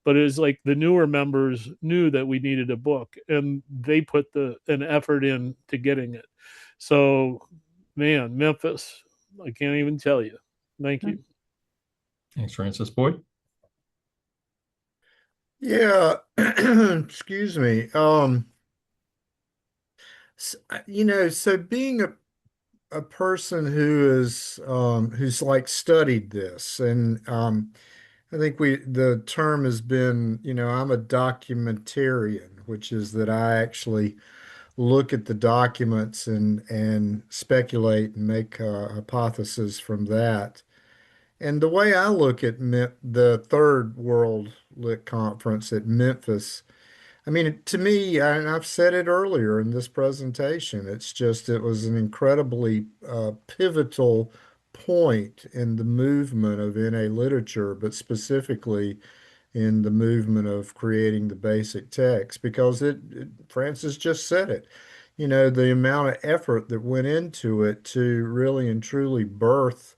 But it was like the newer members knew that we needed a book, and they put an effort in to getting it. So, man, Memphis, I can't even tell you. Thank you. Thanks, Francis. Boyd? Yeah, excuse me. So being a person who's like studied this, and I think the term has been, I'm a documentarian, which is that I actually look at the documents and speculate and make a hypothesis from that. And the way I look at the Third World Lit Conference at Memphis, I mean, to me, and I've said it earlier in this presentation, it was an incredibly pivotal point in the movement of NA literature, but specifically in the movement of creating the basic text, because Francis just said it, the amount of effort that went into it to really and truly birth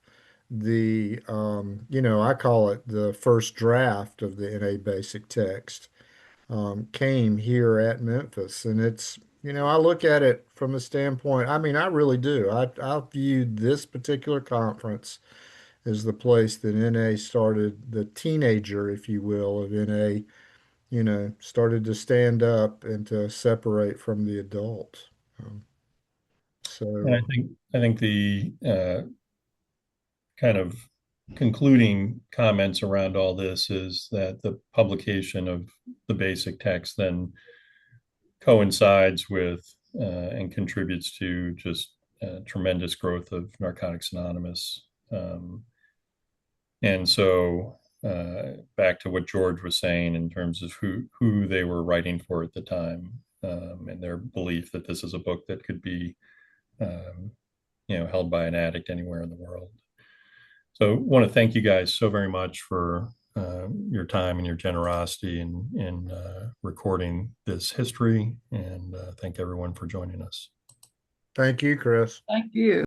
I call it the first draft of the NA basic text, came here at Memphis. And I look at it from a standpoint, I mean, I really do. I viewed this particular conference as the place that NA started, the teenager, if you will, of NA, started to stand up and to separate from the adult. And I think the kind of concluding comments around all this is that the publication of the basic text then coincides with and contributes to just tremendous growth of Narcotics Anonymous. And so back to what George was saying in terms of who they were writing for at the time, and their belief that this is a book that could be held by an addict anywhere in the world. So I want to thank you guys so very much for your time and your generosity in recording this history, and thank everyone for joining us. Thank you, Chris. Thank you.